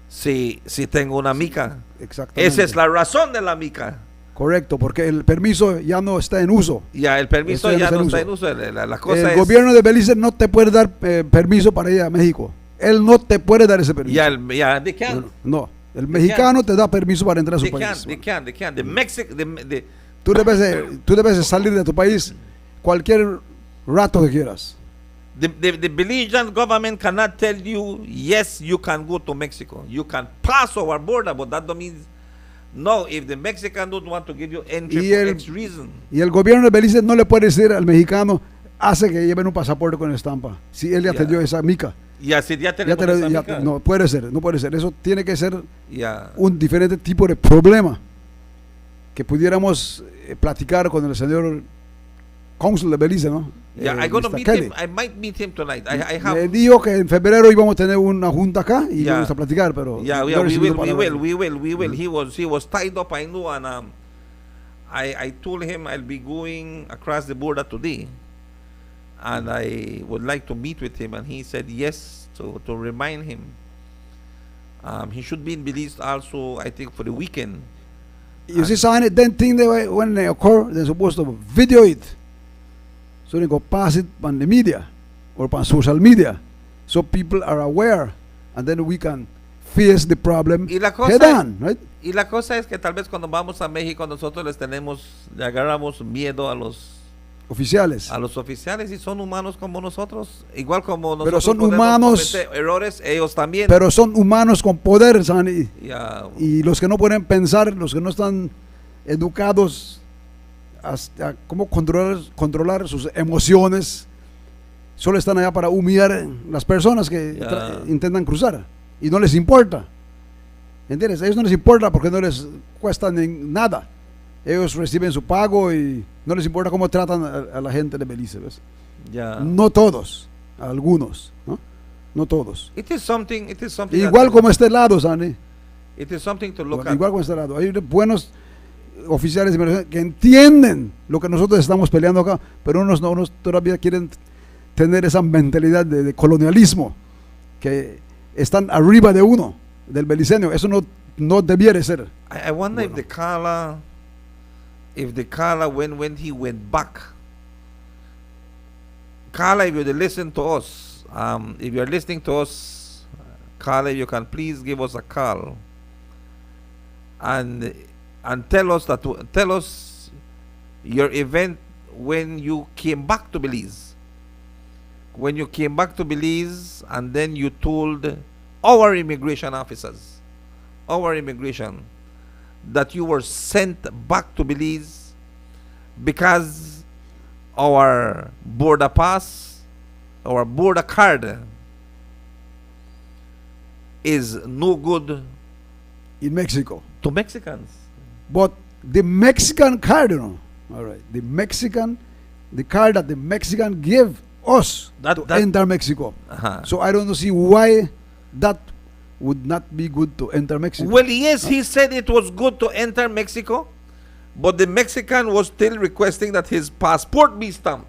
si tengo una mica. Exactamente. Esa es la razón de la mica. Correcto, porque el permiso ya no está en uso. Ya, el permiso ya no está en uso. La cosa el gobierno de Belice no te puede dar permiso para ir a México. Él no te puede dar ese permiso. ¿De qué? No, el mexicano te da permiso para entrar a su país. Tú debes salir de tu país cualquier rato que quieras. The Belizean government cannot tell you, yes, you can go to Mexico. You can pass our border, but that don't mean no, if the Mexican don't want to give you entry for X reason. Y el gobierno de Belice no le puede decir al mexicano, hace que lleven un pasaporte con estampa. Si él ya te dio esa mica. Si ya tenemos esa mica. No puede ser. Eso tiene que ser un diferente tipo de problema que pudiéramos platicar con el señor cónsul de Belice, ¿no? I might meet him tonight. Me dijo que en febrero íbamos a tener una junta acá y vamos a platicar, pero we will. He was tied up, I knew, and I told him I'll be going across the border today, and I would like to meet with him, and he said yes, to remind him. He should be in Belize also, I think, for the weekend. You see, sign then thing when they occur, they're supposed to video it. So they go pass it on the media or on social media, so people are aware, and then we can face the problem head on, right? Y la cosa es que tal vez cuando vamos a México nosotros le agarramos miedo a los oficiales. A los oficiales, y son humanos como nosotros, igual como nosotros. Pero son humanos, errores, ellos también. Pero son humanos con poder, Sani. Y los que no pueden pensar, los que no están educados hasta cómo controlar sus emociones, solo están allá para humillar las personas que intentan cruzar y no les importa, ¿entiendes? A ellos no les importa porque no les cuesta nada. Ellos reciben su pago y no les importa cómo tratan a la gente de Belice, ¿ves? No todos, algunos, no todos. It is something igual como este lado, Sani. It is something to look igual como este lado. Hay buenos oficiales que entienden lo que nosotros estamos peleando acá, pero unos todavía quieren tener esa mentalidad de colonialismo, que están arriba de uno, del beliceño. Eso no no debiera ser. I wonder if the Carla, when he went back, Carla, if you listen to us, if you're listening to us, Carla, you can please give us a call and tell us your event when you came back to Belize. When you came back to Belize, and then you told our immigration officers, that you were sent back to Belize because our border pass, our border card is no good in Mexico to Mexicans. But the Mexican card, all right, the card that the Mexican gave us to enter Mexico. So I don't see why that would not be good to enter Mexico. Well, yes, he said it was good to enter Mexico, but the Mexican was still requesting that his passport be stamped.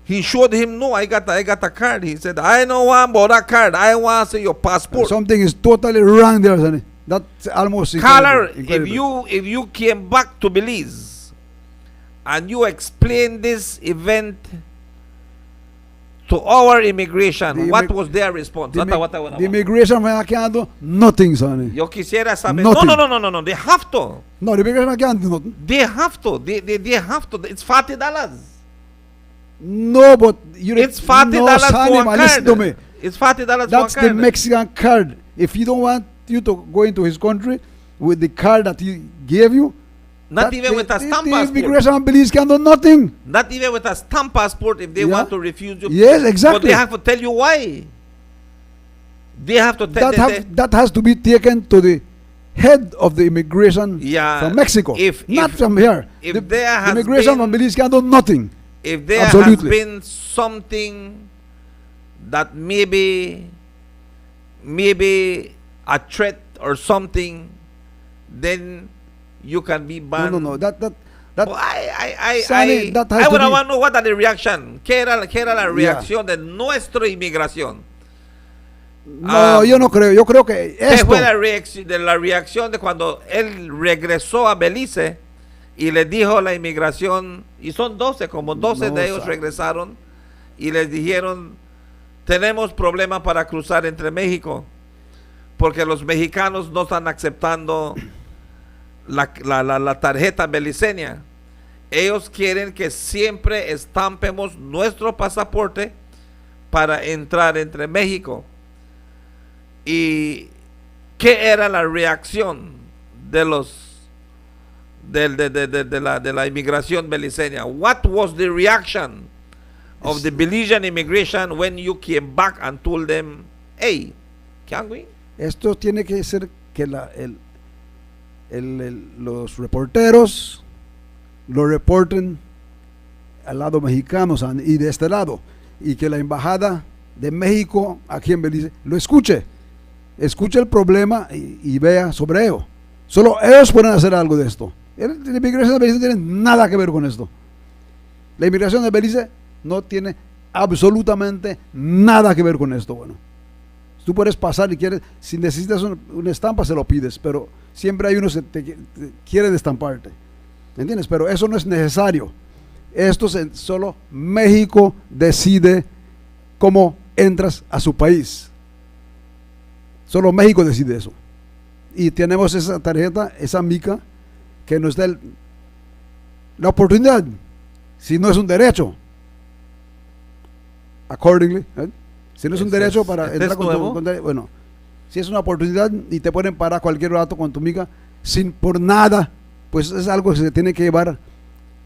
He showed him, no, I got a card. He said, I don't want about that card. I want to see your passport. Something is totally wrong there, Sonny. That's almost Caller, incredible. if you came back to Belize and you explained this event to our immigration, what was their response? The immigration me can't do nothing, Sonny. Yo quisiera saber. Nothing. No. They have to. No, the immigration can't do nothing. They have to. They have to. It's $40. No, but it's $40 for a card. Listen to me. It's $40 for a card. That's the Mexican card. If you don't want you to go into his country with the card that he gave you, not even with a stamp passport. The immigration police can do nothing. Not even with a stamp passport if they want to refuse you. Yes, exactly. But they have to tell you why. They have to tell that has to be taken to the head of the immigration from Mexico, not from here. If there has immigration from Belize can do nothing. If there has been something that maybe a threat or something, then you can be banned. No. That well, I would want to know what are the reaction. ¿Qué era la reacción de nuestra inmigración? No, yo no creo. Yo creo que esto. Fue la reacción de cuando él regresó a Belice y les dijo a la inmigración, y son 12 de ellos regresaron y les dijeron, tenemos problemas para cruzar entre México porque los mexicanos no están aceptando la tarjeta beliceña. Ellos quieren que siempre estampemos nuestro pasaporte para entrar entre México. ¿Y qué era la reacción de la inmigración beliceña? What was the reaction of the Belizean immigration when you came back and told them, hey, can we? Esto tiene que ser que los reporteros lo reporten al lado mexicano y de este lado, y que la embajada de México aquí en Belice lo escuche el problema y vea sobre ello. Solo ellos pueden hacer algo de esto. La inmigración de Belice no tiene nada que ver con esto. La inmigración de Belice no tiene absolutamente nada que ver con esto. Bueno, tú puedes pasar y quieres, si necesitas una estampa se lo pides, pero siempre hay uno que te quiere destamparte, ¿entiendes? Pero eso no es necesario. Esto solo México decide cómo entras a su país. Solo México decide eso. Y tenemos esa tarjeta, esa mica, que nos da la oportunidad, si no es un derecho, accordingly, si no es un derecho para entrar con bueno, si es una oportunidad y te pueden parar cualquier rato con tu mica sin por nada, pues es algo que se tiene que llevar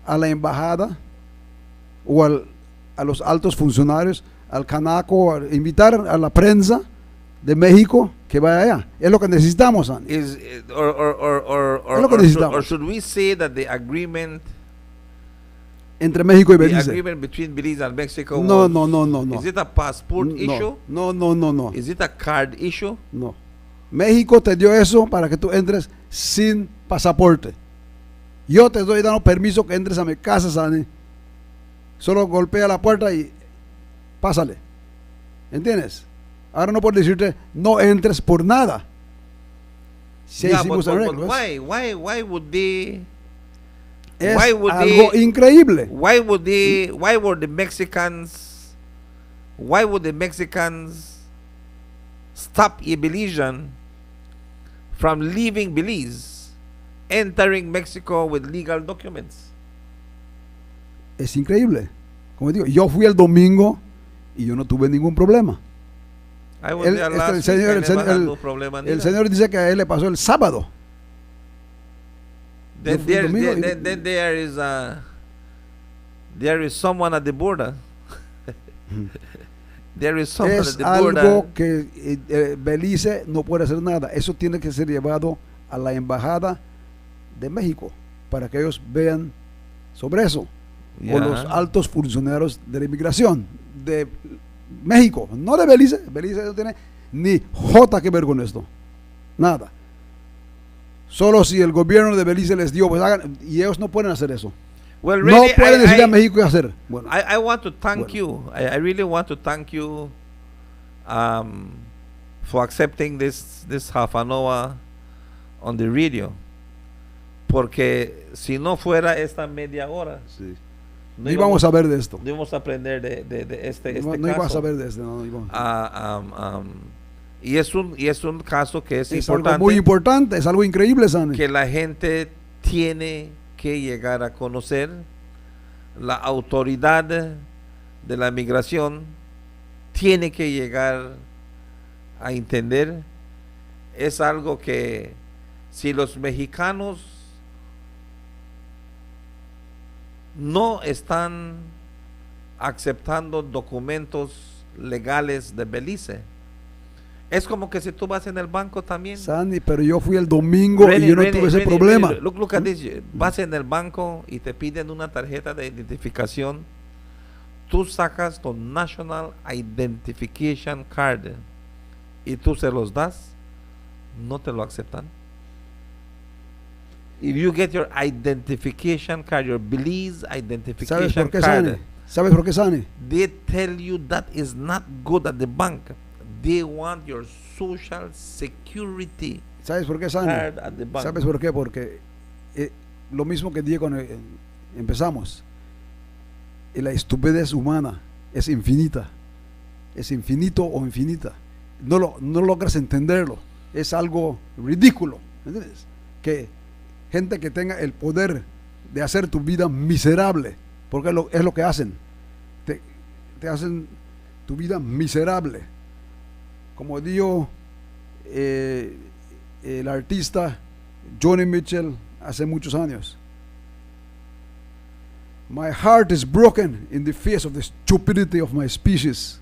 a la embajada o a los altos funcionarios, al canaco, invitar a la prensa de México que vaya allá. Es lo que necesitamos, Andy. Es lo que necesitamos. Or should we say that the agreement entre México y Belice, the agreement between Belize and Mexico no. Is it a passport issue? No. Is it a card issue? No. México te dio eso para que tú entres sin pasaporte. Yo te estoy dando permiso que entres a mi casa, Sani. Solo golpea la puerta y pásale. ¿Entiendes? Ahora no puedo decirte no entres por nada. Sí, Yeah, hicimos but arreglos. why would they? Es Why would algo they- increíble. Why were the Mexicans? Why would the Mexicans stop a Belizean from leaving Belize, entering Mexico with legal documents? Es increíble. Como digo, yo fui el domingo y yo no tuve ningún problema. I was El, there este, last el week, señor, I el, never señor- had el- no problem el neither. señor dice que a él le pasó el sábado. Then Yo fui el domingo y- then there is someone at the border. There is someone Es at the border. algo que Belice no puede hacer nada. Eso tiene que ser llevado a la embajada de México para que ellos vean sobre eso. Yeah. O los altos funcionarios de la inmigración de México, no de Belice. Belice no tiene ni jota que ver con esto. Nada. Solo si el gobierno de Belice les dio, pues hagan, y ellos no pueden hacer eso. Well, No really, pueden decirle a México qué hacer. Bueno, I want to thank you. I really want to thank you for accepting this half an hour on the radio. Porque si no fuera esta media hora, no íbamos a ver de esto. no íbamos a aprender de este No, este no caso. ibas a ver de esto. No íbamos. Y es un caso que es Es importante, algo muy importante, es algo increíble, Sani. que la gente tiene que llegar a conocer. La autoridad de la migración tiene que llegar a entender. Es algo que si los mexicanos no están aceptando documentos legales de Belice, es como que si tú vas en el banco también. Sandy, pero yo fui el domingo y yo no tuve ese problema. Look at this. Vas en el banco y te piden una tarjeta de identificación. Tú sacas tu National Identification Card y tú se los das, no te lo aceptan. If you get your identification card, your Belize ¿Sabes identification por qué, card, Sani? ¿Sabes por qué, Sani? they tell you that is not good at the bank. They want your social security ¿Sabes por qué, Sani? card at the bank. ¿Sabes por qué? Porque lo mismo que dije cuando empezamos, la estupidez humana es infinita, es infinito o infinita. No logras entenderlo, es algo ridículo, ¿me entiendes? Que gente que tenga el poder de hacer tu vida miserable, porque es lo que hacen, te hacen tu vida miserable. Como dijo el artista Johnny Mitchell hace muchos años, my heart is broken in the face of the stupidity of my species.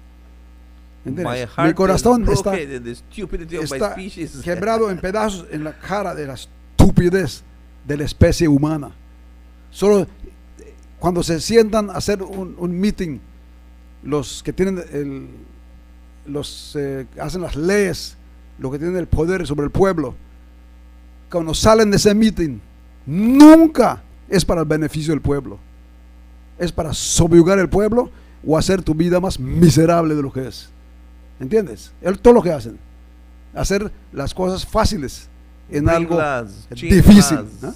¿Entiendes? My heart Mi corazón is está, broken in the stupidity of my está species. quebrado en pedazos en la cara de la estupidez de la especie humana. Solo cuando se sientan a hacer un meeting, los que tienen hacen las leyes, los que tienen el poder sobre el pueblo, cuando salen de ese meeting, nunca es para el beneficio del pueblo, es para subyugar el pueblo o hacer tu vida más miserable de lo que es. ¿Entiendes? Todo lo que hacen, hacer las cosas fáciles en algo difícil, ¿no?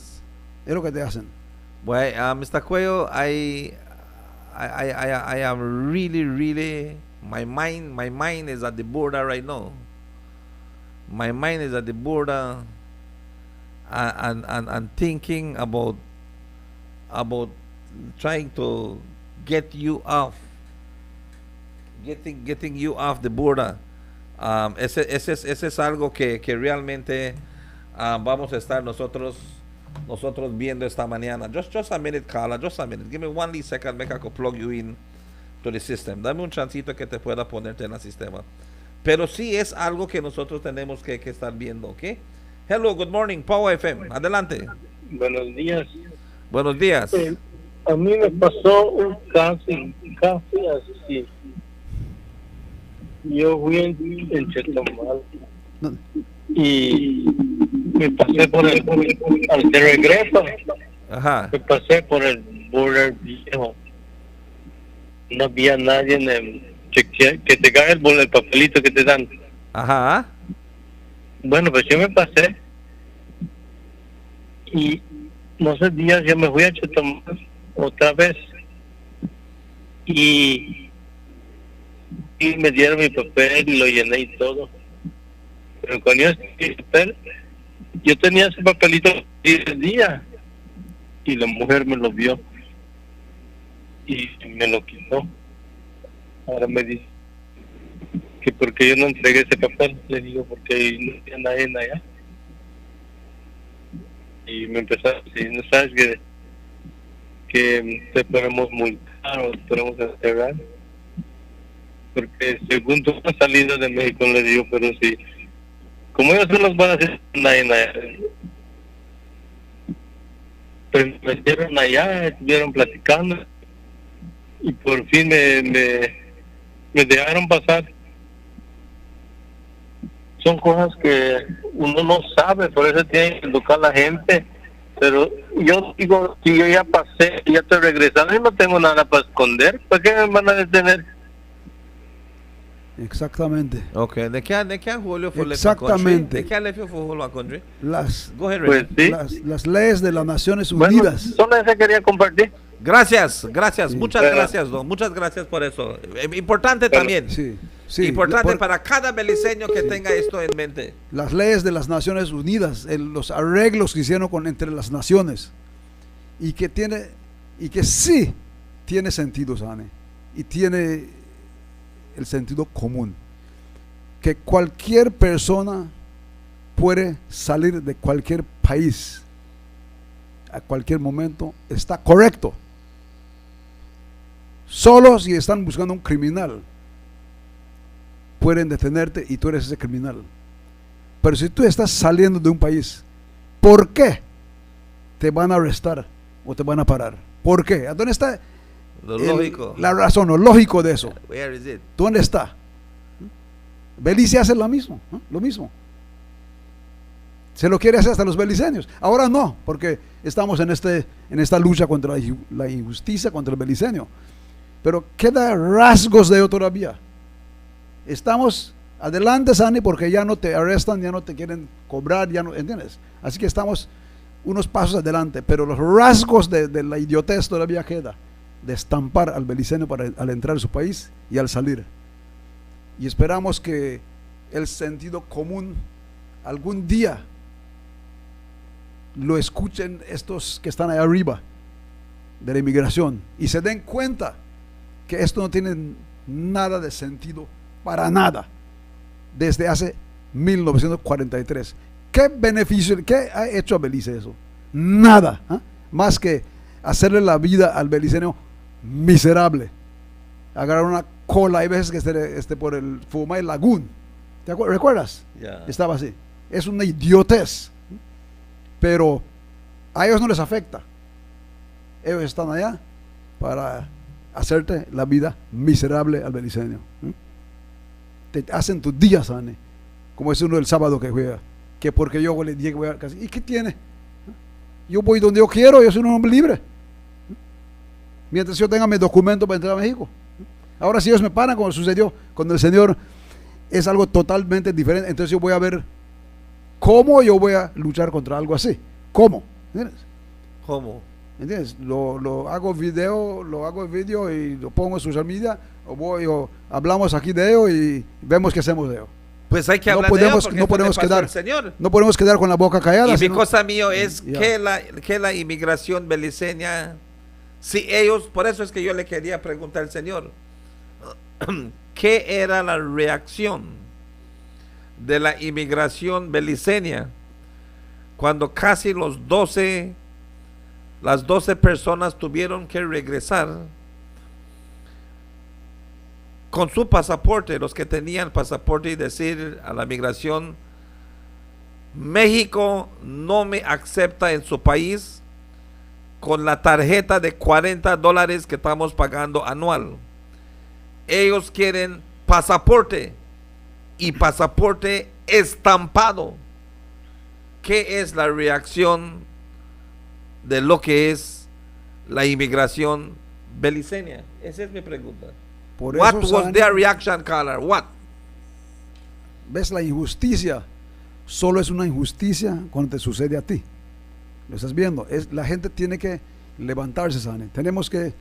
Es lo que te hacen. Well, Mr. Cuello, I am really, my mind is at the border right now. My mind is at the border and thinking about trying to get you off, getting you off the border. Ese es algo que realmente vamos a estar nosotros viendo esta mañana. Just a minute, Carla, just a minute. Give me 1 second, make I could plug you in to the system. Dame un chancito que te pueda ponerte en el sistema. Pero sí es algo que nosotros tenemos que estar viendo, ¿ok? Hello, good morning, Power FM. Adelante. Buenos días. Buenos días. A mí me pasó un casi así. Yo fui en Chetumal y me pasé por al de regreso. Ajá. Me pasé por el border viejo. No había nadie en el que te cae el papelito que te dan. Ajá. Bueno, pues yo me pasé Y no sé, días yo me fui a Chetumal otra vez y me dieron mi papel y lo llené y todo. Pero cuando yo escribí el papel, yo tenía ese papelito 10 días y la mujer me lo vio y me lo quitó. Ahora me dice que porque yo no entregué ese papel. Le digo porque no había nadie allá. Y me empezó a decir, ¿no sabes que te ponemos multar o te ponemos a enterrar? Porque según tú has salido de México, le digo, pero sí, como ellos no los van a hacer allá. Pues me metieron allá, estuvieron platicando y por fin me dejaron pasar. Son cosas que uno no sabe, por eso tiene que educar a la gente. Pero yo digo, si yo ya pasé, ya estoy regresando y no tengo nada para esconder, ¿para qué me van a detener? Exactamente. Ok, ¿de qué Julio fue Exactamente. ¿De qué Alefio fue Julio a country? Go ahead, pues, ¿sí? las leyes de las Naciones Unidas. Solo eso quería compartir. Gracias, Sí. muchas gracias, don. Muchas gracias por eso. Importante también. Sí, importante para cada beliceño que tenga esto en mente. Las leyes de las Naciones Unidas, los arreglos que hicieron entre las naciones, y que sí tiene sentido, Sane, y tiene el sentido común, que cualquier persona puede salir de cualquier país a cualquier momento, está correcto. Solo si están buscando un criminal pueden detenerte y tú eres ese criminal. Pero si tú estás saliendo de un país, ¿por qué te van a arrestar o te van a parar? ¿Por qué? ¿Dónde está la razón, lo lógico de eso? Where is it? ¿Dónde está? Belice hace lo mismo, ¿no? Lo mismo. Se lo quiere hacer hasta los beliceños. Ahora no, porque estamos en esta lucha contra la injusticia, contra el beliceño. Pero queda rasgos de ello todavía. Estamos adelante, Sani, porque ya no te arrestan, ya no te quieren cobrar, ya no, ¿entiendes? Así que estamos unos pasos adelante, pero los rasgos de la idiotez todavía queda, de estampar al beliceño al entrar a su país y al salir. Y esperamos que el sentido común algún día lo escuchen estos que están allá arriba de la inmigración y se den cuenta que esto no tiene nada de sentido para nada desde hace 1943. ¿Qué beneficio, qué ha hecho a Belice eso? Nada, ¿eh? Más que hacerle la vida al beliceño miserable. Agarrar una cola, hay veces que por el Fumay Lagoon, ¿te recuerdas? Yeah. Estaba así. Es una idiotez, pero a ellos no les afecta. Ellos están allá para hacerte la vida miserable al beliceño. Te hacen tus días, Anne, como es uno el sábado que juega, que porque yo le dije voy a casa. ¿Y qué tiene? Yo voy donde yo quiero, yo soy un hombre libre. Mientras yo tenga mis documentos para entrar a México. Ahora si ellos me paran, como sucedió con el Señor, es algo totalmente diferente. Entonces yo voy a ver cómo yo voy a luchar contra algo así. ¿Cómo? ¿Entiendes? ¿Cómo? ¿Entiendes? Lo hago video y lo pongo en social media, o hablamos aquí de ello y vemos qué hacemos de ello. Pues hay que hablar de ello porque no podemos quedar, Señor. No podemos quedar con la boca callada. Y mi cosa mío es que la inmigración beliceña, si ellos, por eso es que yo le quería preguntar al Señor, ¿qué era la reacción de la inmigración beliceña cuando casi las 12 personas tuvieron que regresar con su pasaporte, los que tenían pasaporte, y decir a la migración: México no me acepta en su país con la tarjeta de $40 que estamos pagando anual. Ellos quieren pasaporte, y pasaporte estampado. ¿Qué es la reacción de lo que es la inmigración beliceña? Esa es mi pregunta. What was their reaction, caller? What? ¿Ves? La injusticia solo es una injusticia cuando te sucede a ti. Lo estás viendo. La gente tiene que levantarse, Sani. Tenemos que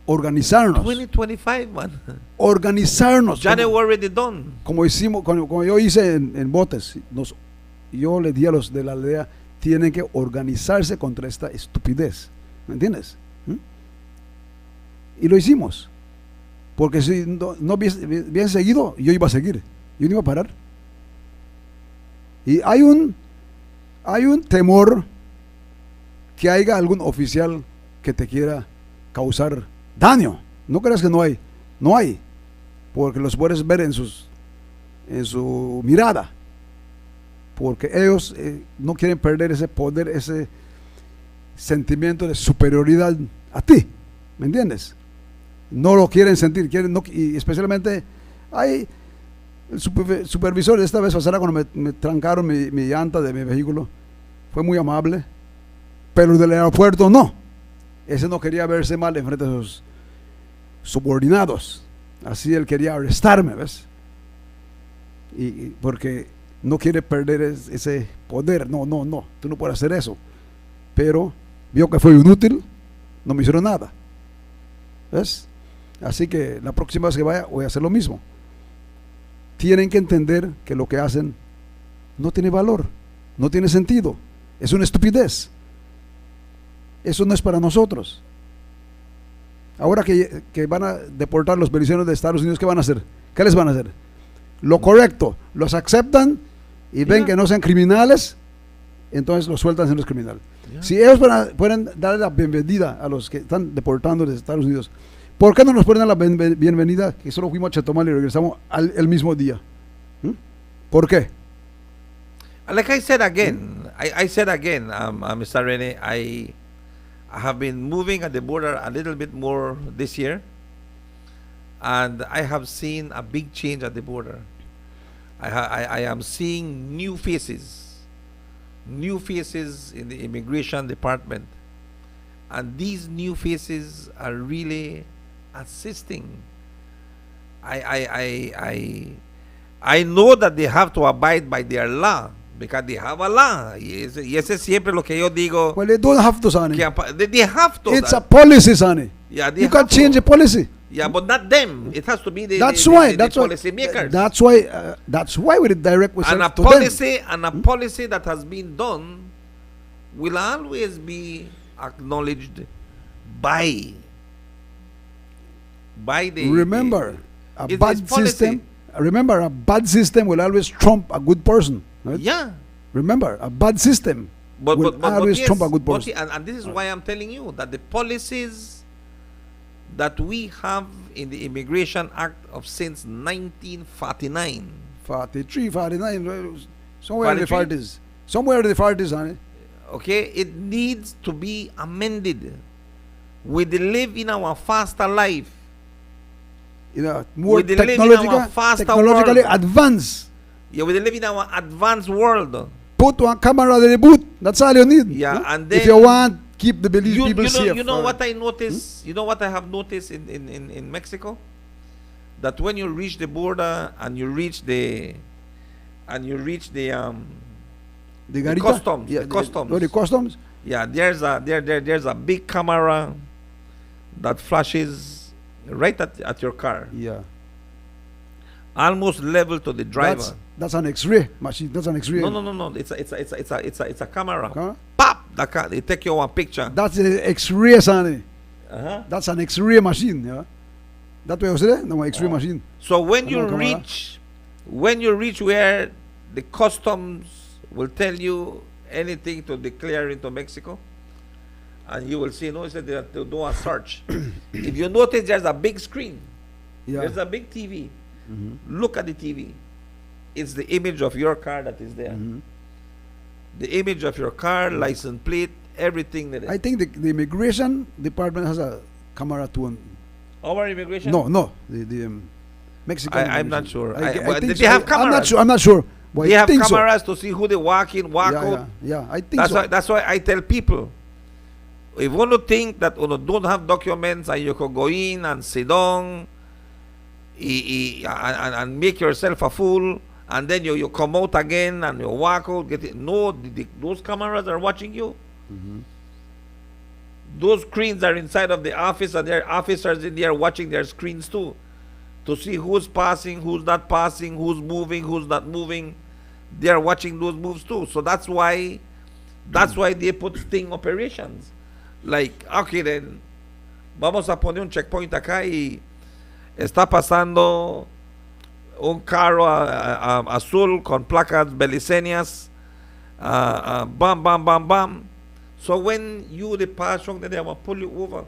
organizarnos. 2025, man. Organizarnos. January already done. Como hicimos, como yo hice en Botes. Yo le di a los de la aldea, tienen que organizarse contra esta estupidez. ¿Me entiendes? Y lo hicimos. Porque si no bien seguido, yo iba a seguir. Yo no iba a parar. Y hay un temor que haya algún oficial que te quiera causar daño. No creas que no hay. No hay. Porque los puedes ver en su mirada. Porque ellos no quieren perder ese poder, ese sentimiento de superioridad a ti. ¿Me entiendes? No lo quieren sentir, y especialmente hay el supervisor de esta vez pasada cuando me trancaron mi llanta de mi vehículo, fue muy amable, pero el del aeropuerto no. Ese no quería verse mal en frente de sus subordinados, así él quería arrestarme, ¿ves? Y porque no quiere perder ese poder. No, tú no puedes hacer eso. Pero vio que fue inútil, no me hicieron nada, ¿ves? Así que la próxima vez que vaya voy a hacer lo mismo. Tienen que entender que lo que hacen no tiene valor, no tiene sentido, es una estupidez. Eso no es para nosotros. Ahora que van a deportar los beliceños de Estados Unidos, ¿qué van a hacer? ¿Qué les van a hacer? Lo correcto, los aceptan y ven que no sean criminales, entonces los sueltan siendo criminales. Si ellos pueden darle la bienvenida a los que están deportando desde Estados Unidos, ¿por qué no nos ponen la bienvenida que solo fuimos a Chetumal y regresamos el mismo día? ¿Por qué? Like I said again, I said again, Mr. Rene, I have been moving at the border a little bit more this year, and I have seen a big change at the border. I am seeing new faces in the immigration department, and these new faces are really assisting. I know that they have to abide by their law because they have a law. Y ese es siempre lo que yo digo. Well, they don't have to, Sonny. They have to. It's a policy, Sonny. Yeah, you can change the policy. Yeah, but not them. It has to be the policy makers. That's why we direct with and a to policy them. And a policy that has been done will always be acknowledged by the. Remember, a bad system. Remember, a bad system will always trump a good person. Right? Yeah. Remember, a bad system will always trump a good person. And this is why I'm telling you that the policies that we have in the Immigration Act of since 1949. 43, 49, somewhere in the 40s. Somewhere in the 40s, honey. Okay, it needs to be amended. We live in our faster life. You know, more technologically advanced. Yeah, we live in our advanced world. Put one camera in the boot. That's all you need. Yeah, and then if you want, keep the Belize people safe. You know what I noticed? You know what I have noticed in Mexico? That when you reach the border and you reach the customs, the customs. Yeah, there's a big camera that flashes right at your car. Yeah. Almost level to the driver. That's an X-ray machine. That's an X-ray. No. It's a camera. Huh? Pop! They take you one picture. That's an X-ray, Sonny. That's an X-ray machine. Yeah. That way, no X-ray machine. So when you reach where the customs will tell you anything to declare into Mexico, and you will see, they do a search. If you notice, there's a big screen. Yeah. There's a big TV. Mm-hmm. Look at the TV. It's the image of your car that is there. Mm-hmm. The image of your car, license plate, everything. I think the immigration department has a camera too. Our immigration? No. The Mexican. I'm not sure. They have cameras. I'm not sure. They have cameras to see who they walk in, walk out. Yeah, I think that's why I tell people, if you want to think that you don't have documents and you can go in and sit down and make yourself a fool and then you come out again and you walk out. No, those cameras are watching you. Those screens are inside of the office, and there are officers in there watching their screens too, to see who's passing, who's not passing, who's moving, who's not moving. They are watching those moves too. So that's why they put sting operations. Like, okay, then vamos a poner un checkpoint acá y está pasando un carro azul con placas beliceñas, bam, bam, bam, bam. So when you the pass wrong, then they will pull you over.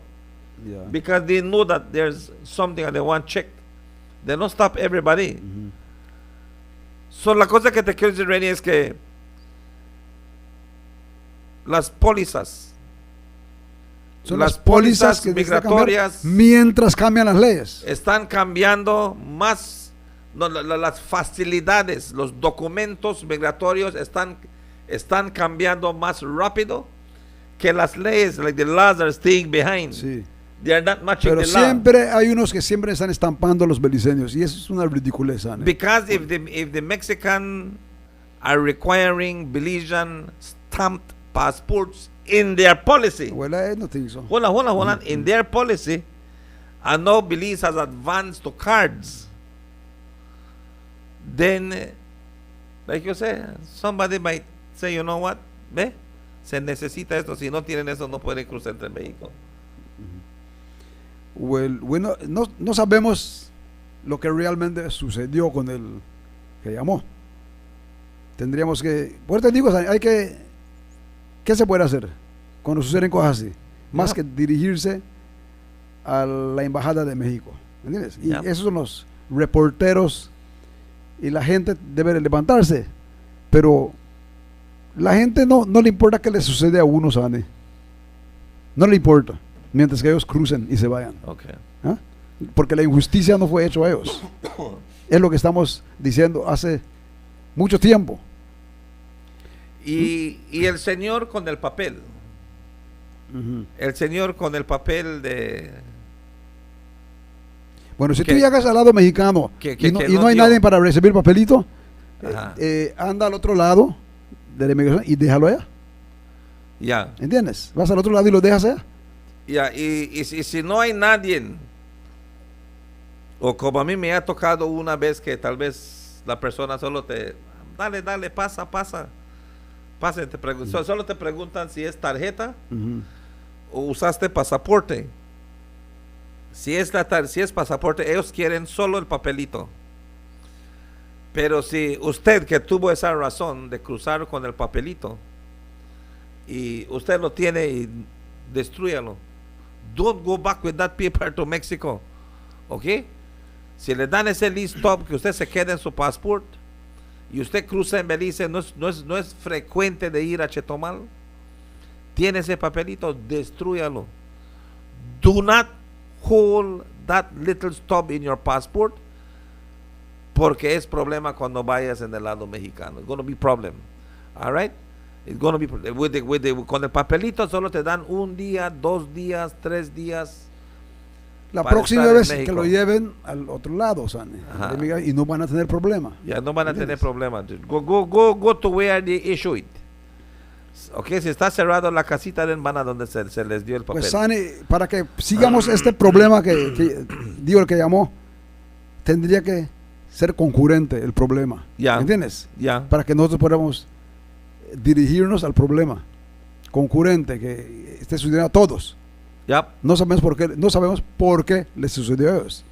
Yeah. Because they know that there's something and they want checked. They don't stop everybody. So la cosa que te quiero decir, Renny, es que las pólizas, son las pólizas que migratorias mientras cambian las leyes, están cambiando más, las facilidades, los documentos migratorios están cambiando más rápido que las leyes. Like the laws are staying behind. Sí. They are not matching pero the law. siempre hay unos que siempre están estampando a los beliceños y eso es una ridiculeza, ¿no? Because if the Mexican are requiring Belizean stamped passports in their policy. Well, I don't think so. Hold on. In their policy, I know Belize has advanced to cards. Then, like you say, somebody might say, you know what, ve, se necesita esto. Si no tienen eso, no pueden cruzar entre México. Well, bueno, no sabemos lo que realmente sucedió con el que llamó. Tendríamos que, por te digo, hay que, ¿qué se puede hacer cuando suceden cosas así? Más que dirigirse a la embajada de México, ¿entiendes? Y esos son los reporteros y la gente debe levantarse, pero la gente no le importa qué le sucede a uno, Sane. No le importa, mientras que ellos crucen y se vayan. Okay. ¿Ah? Porque la injusticia no fue hecho a ellos. Es lo que estamos diciendo hace mucho tiempo. Y el señor con el papel. El señor con el papel de... Bueno, si tú llegas al lado mexicano y no hay nadie para recibir papelito, anda al otro lado de la inmigración y déjalo allá. Ya. ¿Entiendes? Vas al otro lado y lo dejas allá. Ya, y si no hay nadie, o como a mí me ha tocado una vez que tal vez la persona solo te... Dale, pasa. Solo te preguntan si es tarjeta o usaste pasaporte. Si es pasaporte, ellos quieren solo el papelito. Pero si usted que tuvo esa razón de cruzar con el papelito y usted lo tiene, y destrúyalo. Don't go back with that paper to Mexico. ¿Ok? Si le dan ese list stop que usted se quede en su pasaporte y usted cruza en Belice, no es frecuente de ir a Chetumal, tiene ese papelito, destrúyalo. Do not hold that little stub in your passport, porque es problema cuando vayas en el lado mexicano. It's going to be problem. All right? It's going to be con el papelito solo te dan 1 día, 2 días, 3 días. La próxima vez que lo lleven al otro lado, Sane, y no van a tener problema. Ya no van a tener problema. Go to where they issue it. Okay, si está cerrado la casita, van a donde se les dio el papel. Pues Sane, para que sigamos este problema que digo el que llamó, tendría que ser concurrente el problema. ¿Entiendes? Para que nosotros podamos dirigirnos al problema concurrente que esté sucediendo a todos. No sabemos por qué les sucedió a ellos.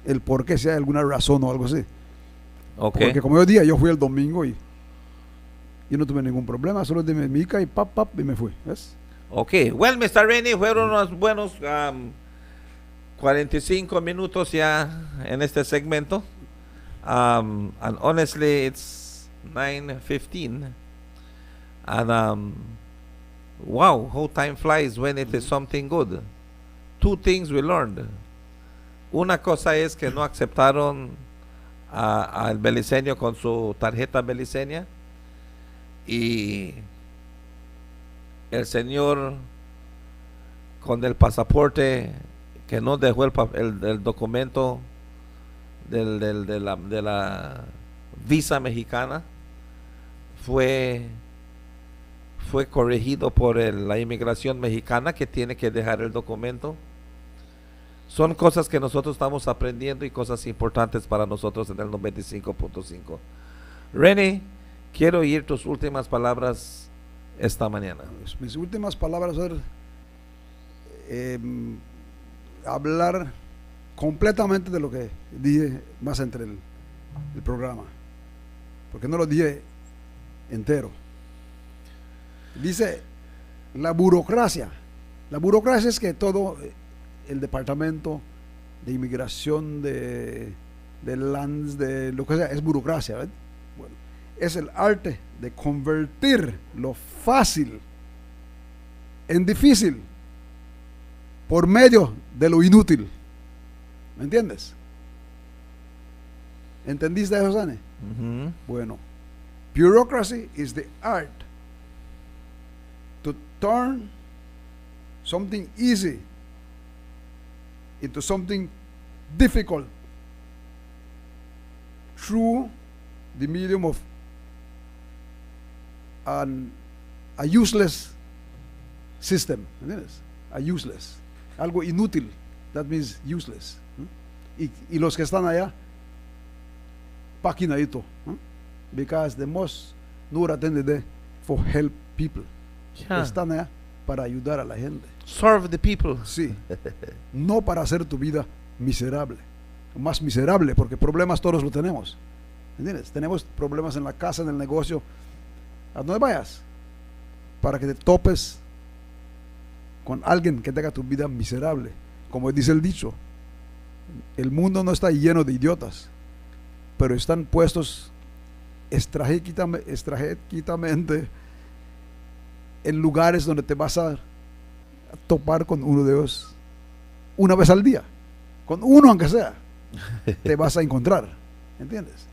El por qué, si hay alguna razón o algo así. Porque como yo dije, yo fui el domingo y no tuve ningún problema, solo de mi mica y pap y me fui. ¿Ves? Ok, well, Mr. Rennie, fueron unos buenos 45 minutos ya en este segmento. And honestly, it's 9:15. And wow, how time flies when it is something good. 2 things we learned. Una cosa es que no aceptaron al beliceño con su tarjeta beliceña, y el señor con el pasaporte que no dejó el documento de la visa mexicana fue corregido por la inmigración mexicana, que tiene que dejar el documento. Son cosas que nosotros estamos aprendiendo y cosas importantes para nosotros en el 95.5. René, quiero oír tus últimas palabras esta mañana. Mis últimas palabras son hablar completamente de lo que dije más entre el programa, porque no lo dije entero. Dice la burocracia es que todo el departamento de inmigración, de lands, de lo que sea, es burocracia, ¿verdad? Bueno, es el arte de convertir lo fácil en difícil por medio de lo inútil. ¿Me entiendes? ¿Entendiste eso, Sane? Bueno, bureaucracy is the art to turn something easy into something difficult through the medium of a useless system. ¿Entiendes? A useless, algo inútil. That means useless. Y los que están allá, paquinadito. Because the most not attended there for help people. Están allá para ayudar a la gente. Serve the people. Sí. No para hacer tu vida miserable. Más miserable, porque problemas todos los tenemos. ¿Entiendes? Tenemos problemas en la casa, en el negocio. ¿A dónde vayas? Para que te topes con alguien que te haga tu vida miserable. Como dice el dicho, el mundo no está lleno de idiotas, pero están puestos estratégicamente en lugares donde te vas a topar con uno de ellos una vez al día. Con uno, aunque sea, te vas a encontrar. ¿Entiendes?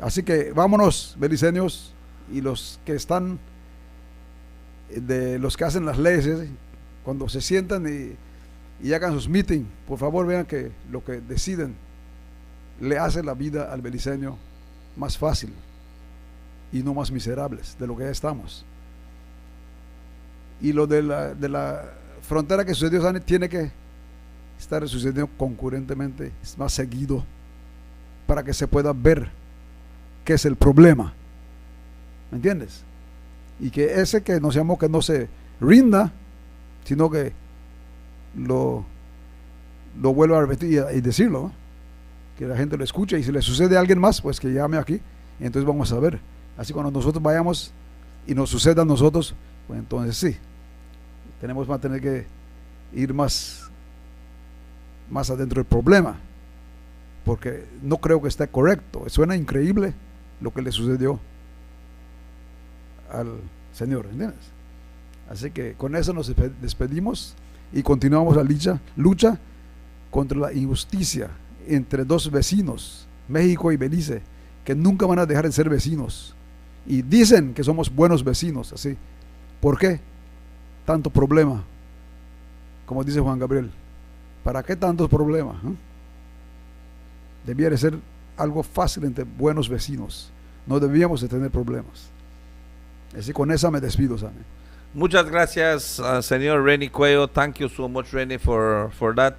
Así que vámonos, beliceños, y los que están, de los que hacen las leyes, cuando se sientan y hagan sus meetings, por favor vean que lo que deciden le hace la vida al beliceño más fácil y no más miserables de lo que ya estamos. Y lo de la frontera que sucedió, Sani, tiene que estar sucediendo concurrentemente, más seguido, para que se pueda ver qué es el problema. ¿Me entiendes? Y que ese que nos llamó, que no se rinda, sino que lo vuelva a repetir y decirlo, ¿no? Que la gente lo escuche, y si le sucede a alguien más, pues que llame aquí, y entonces vamos a ver. Así cuando nosotros vayamos y nos suceda a nosotros, pues entonces sí, tenemos que tener que ir más adentro del problema, porque no creo que esté correcto. Suena increíble lo que le sucedió al Señor, ¿entiendes? Así que con eso nos despedimos y continuamos la lucha contra la injusticia entre dos vecinos, México y Belice, que nunca van a dejar de ser vecinos, y dicen que somos buenos vecinos. Así, ¿por qué tanto problema? Como dice Juan Gabriel, ¿para qué tantos problemas? Debiera ser algo fácil entre buenos vecinos. No debíamos de tener problemas. Así, con esa me despido, Sammy. Muchas gracias, señor Renny Cuello. Thank you so much, Renny, for that.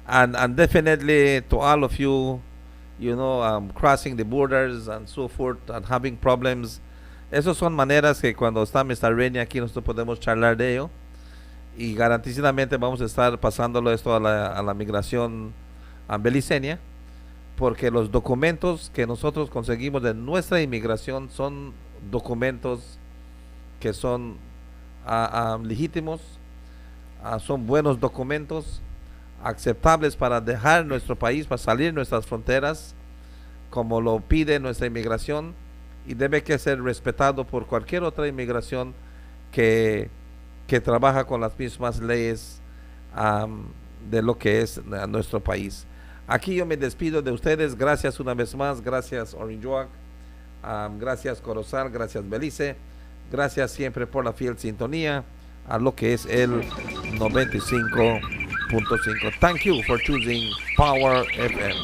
And definitely to all of you, crossing the borders and so forth and having problems. Esas son maneras que cuando está Mr. Renny aquí nosotros podemos charlar de ello. Y garantizadamente vamos a estar pasándolo esto a la migración beliceña, porque los documentos que nosotros conseguimos de nuestra inmigración son documentos que son legítimos, son buenos documentos, aceptables para dejar nuestro país, para salir nuestras fronteras, como lo pide nuestra inmigración, y debe que ser respetado por cualquier otra inmigración que trabaja con las mismas leyes de lo que es nuestro país. Aquí yo me despido de ustedes. Gracias una vez más. Gracias Orange Walk, gracias Corozal, gracias Belice, gracias siempre por la fiel sintonía a lo que es el 95.5. Thank you for choosing Power FM.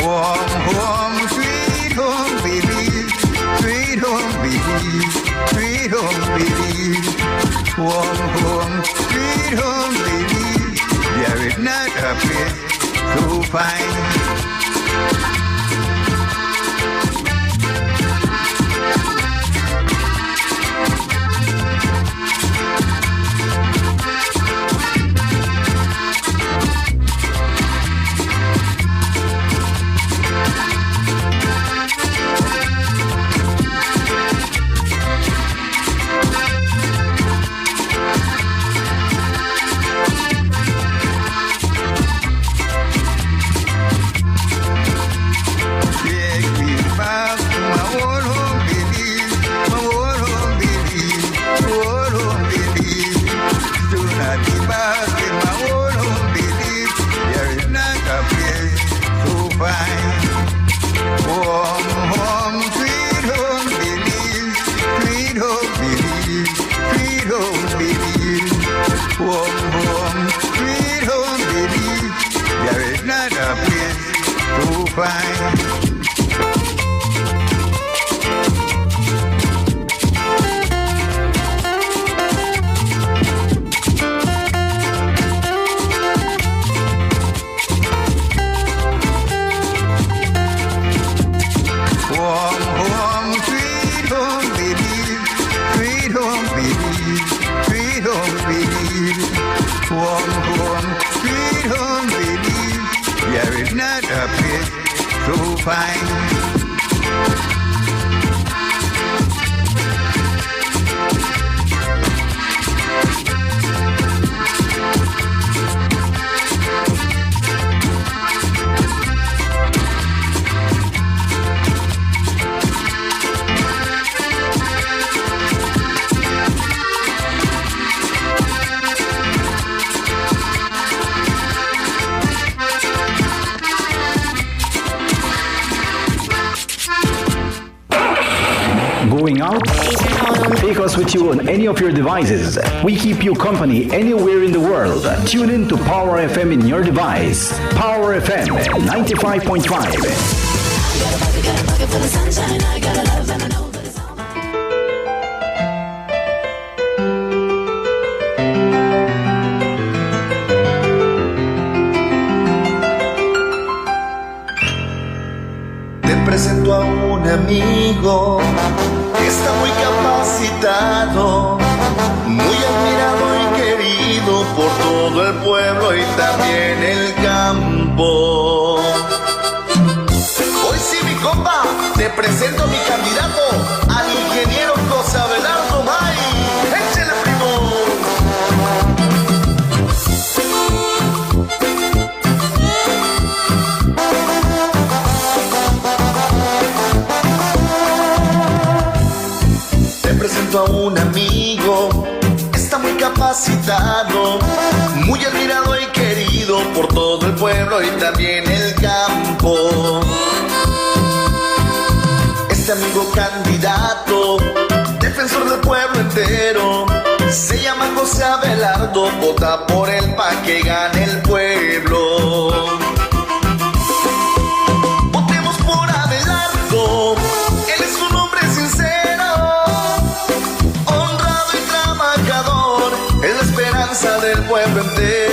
home, sweet home, Belize. Sweet home, Belize. Sweet home, Belize. Home, sweet home, Belize. There is not a place so fine. Going out? Take us with you on any of your devices. We keep you company anywhere in the world. Tune in to Power FM in your device. Power FM 95.5. Presento a un amigo que está muy capacitado, muy admirado y querido por todo el pueblo y también el campo. Hoy sí, mi compa, te presento a mi candidato, al ingeniero José Abelardo May. ¡Échale, primo! Presento a un amigo, está muy capacitado, muy admirado y querido por todo el pueblo y también el campo. Este amigo candidato, defensor del pueblo entero, se llama José Abelardo, vota por él pa' que gane el pueblo. Votemos por Abelardo, él es un hombre sincero, del pueblo entero.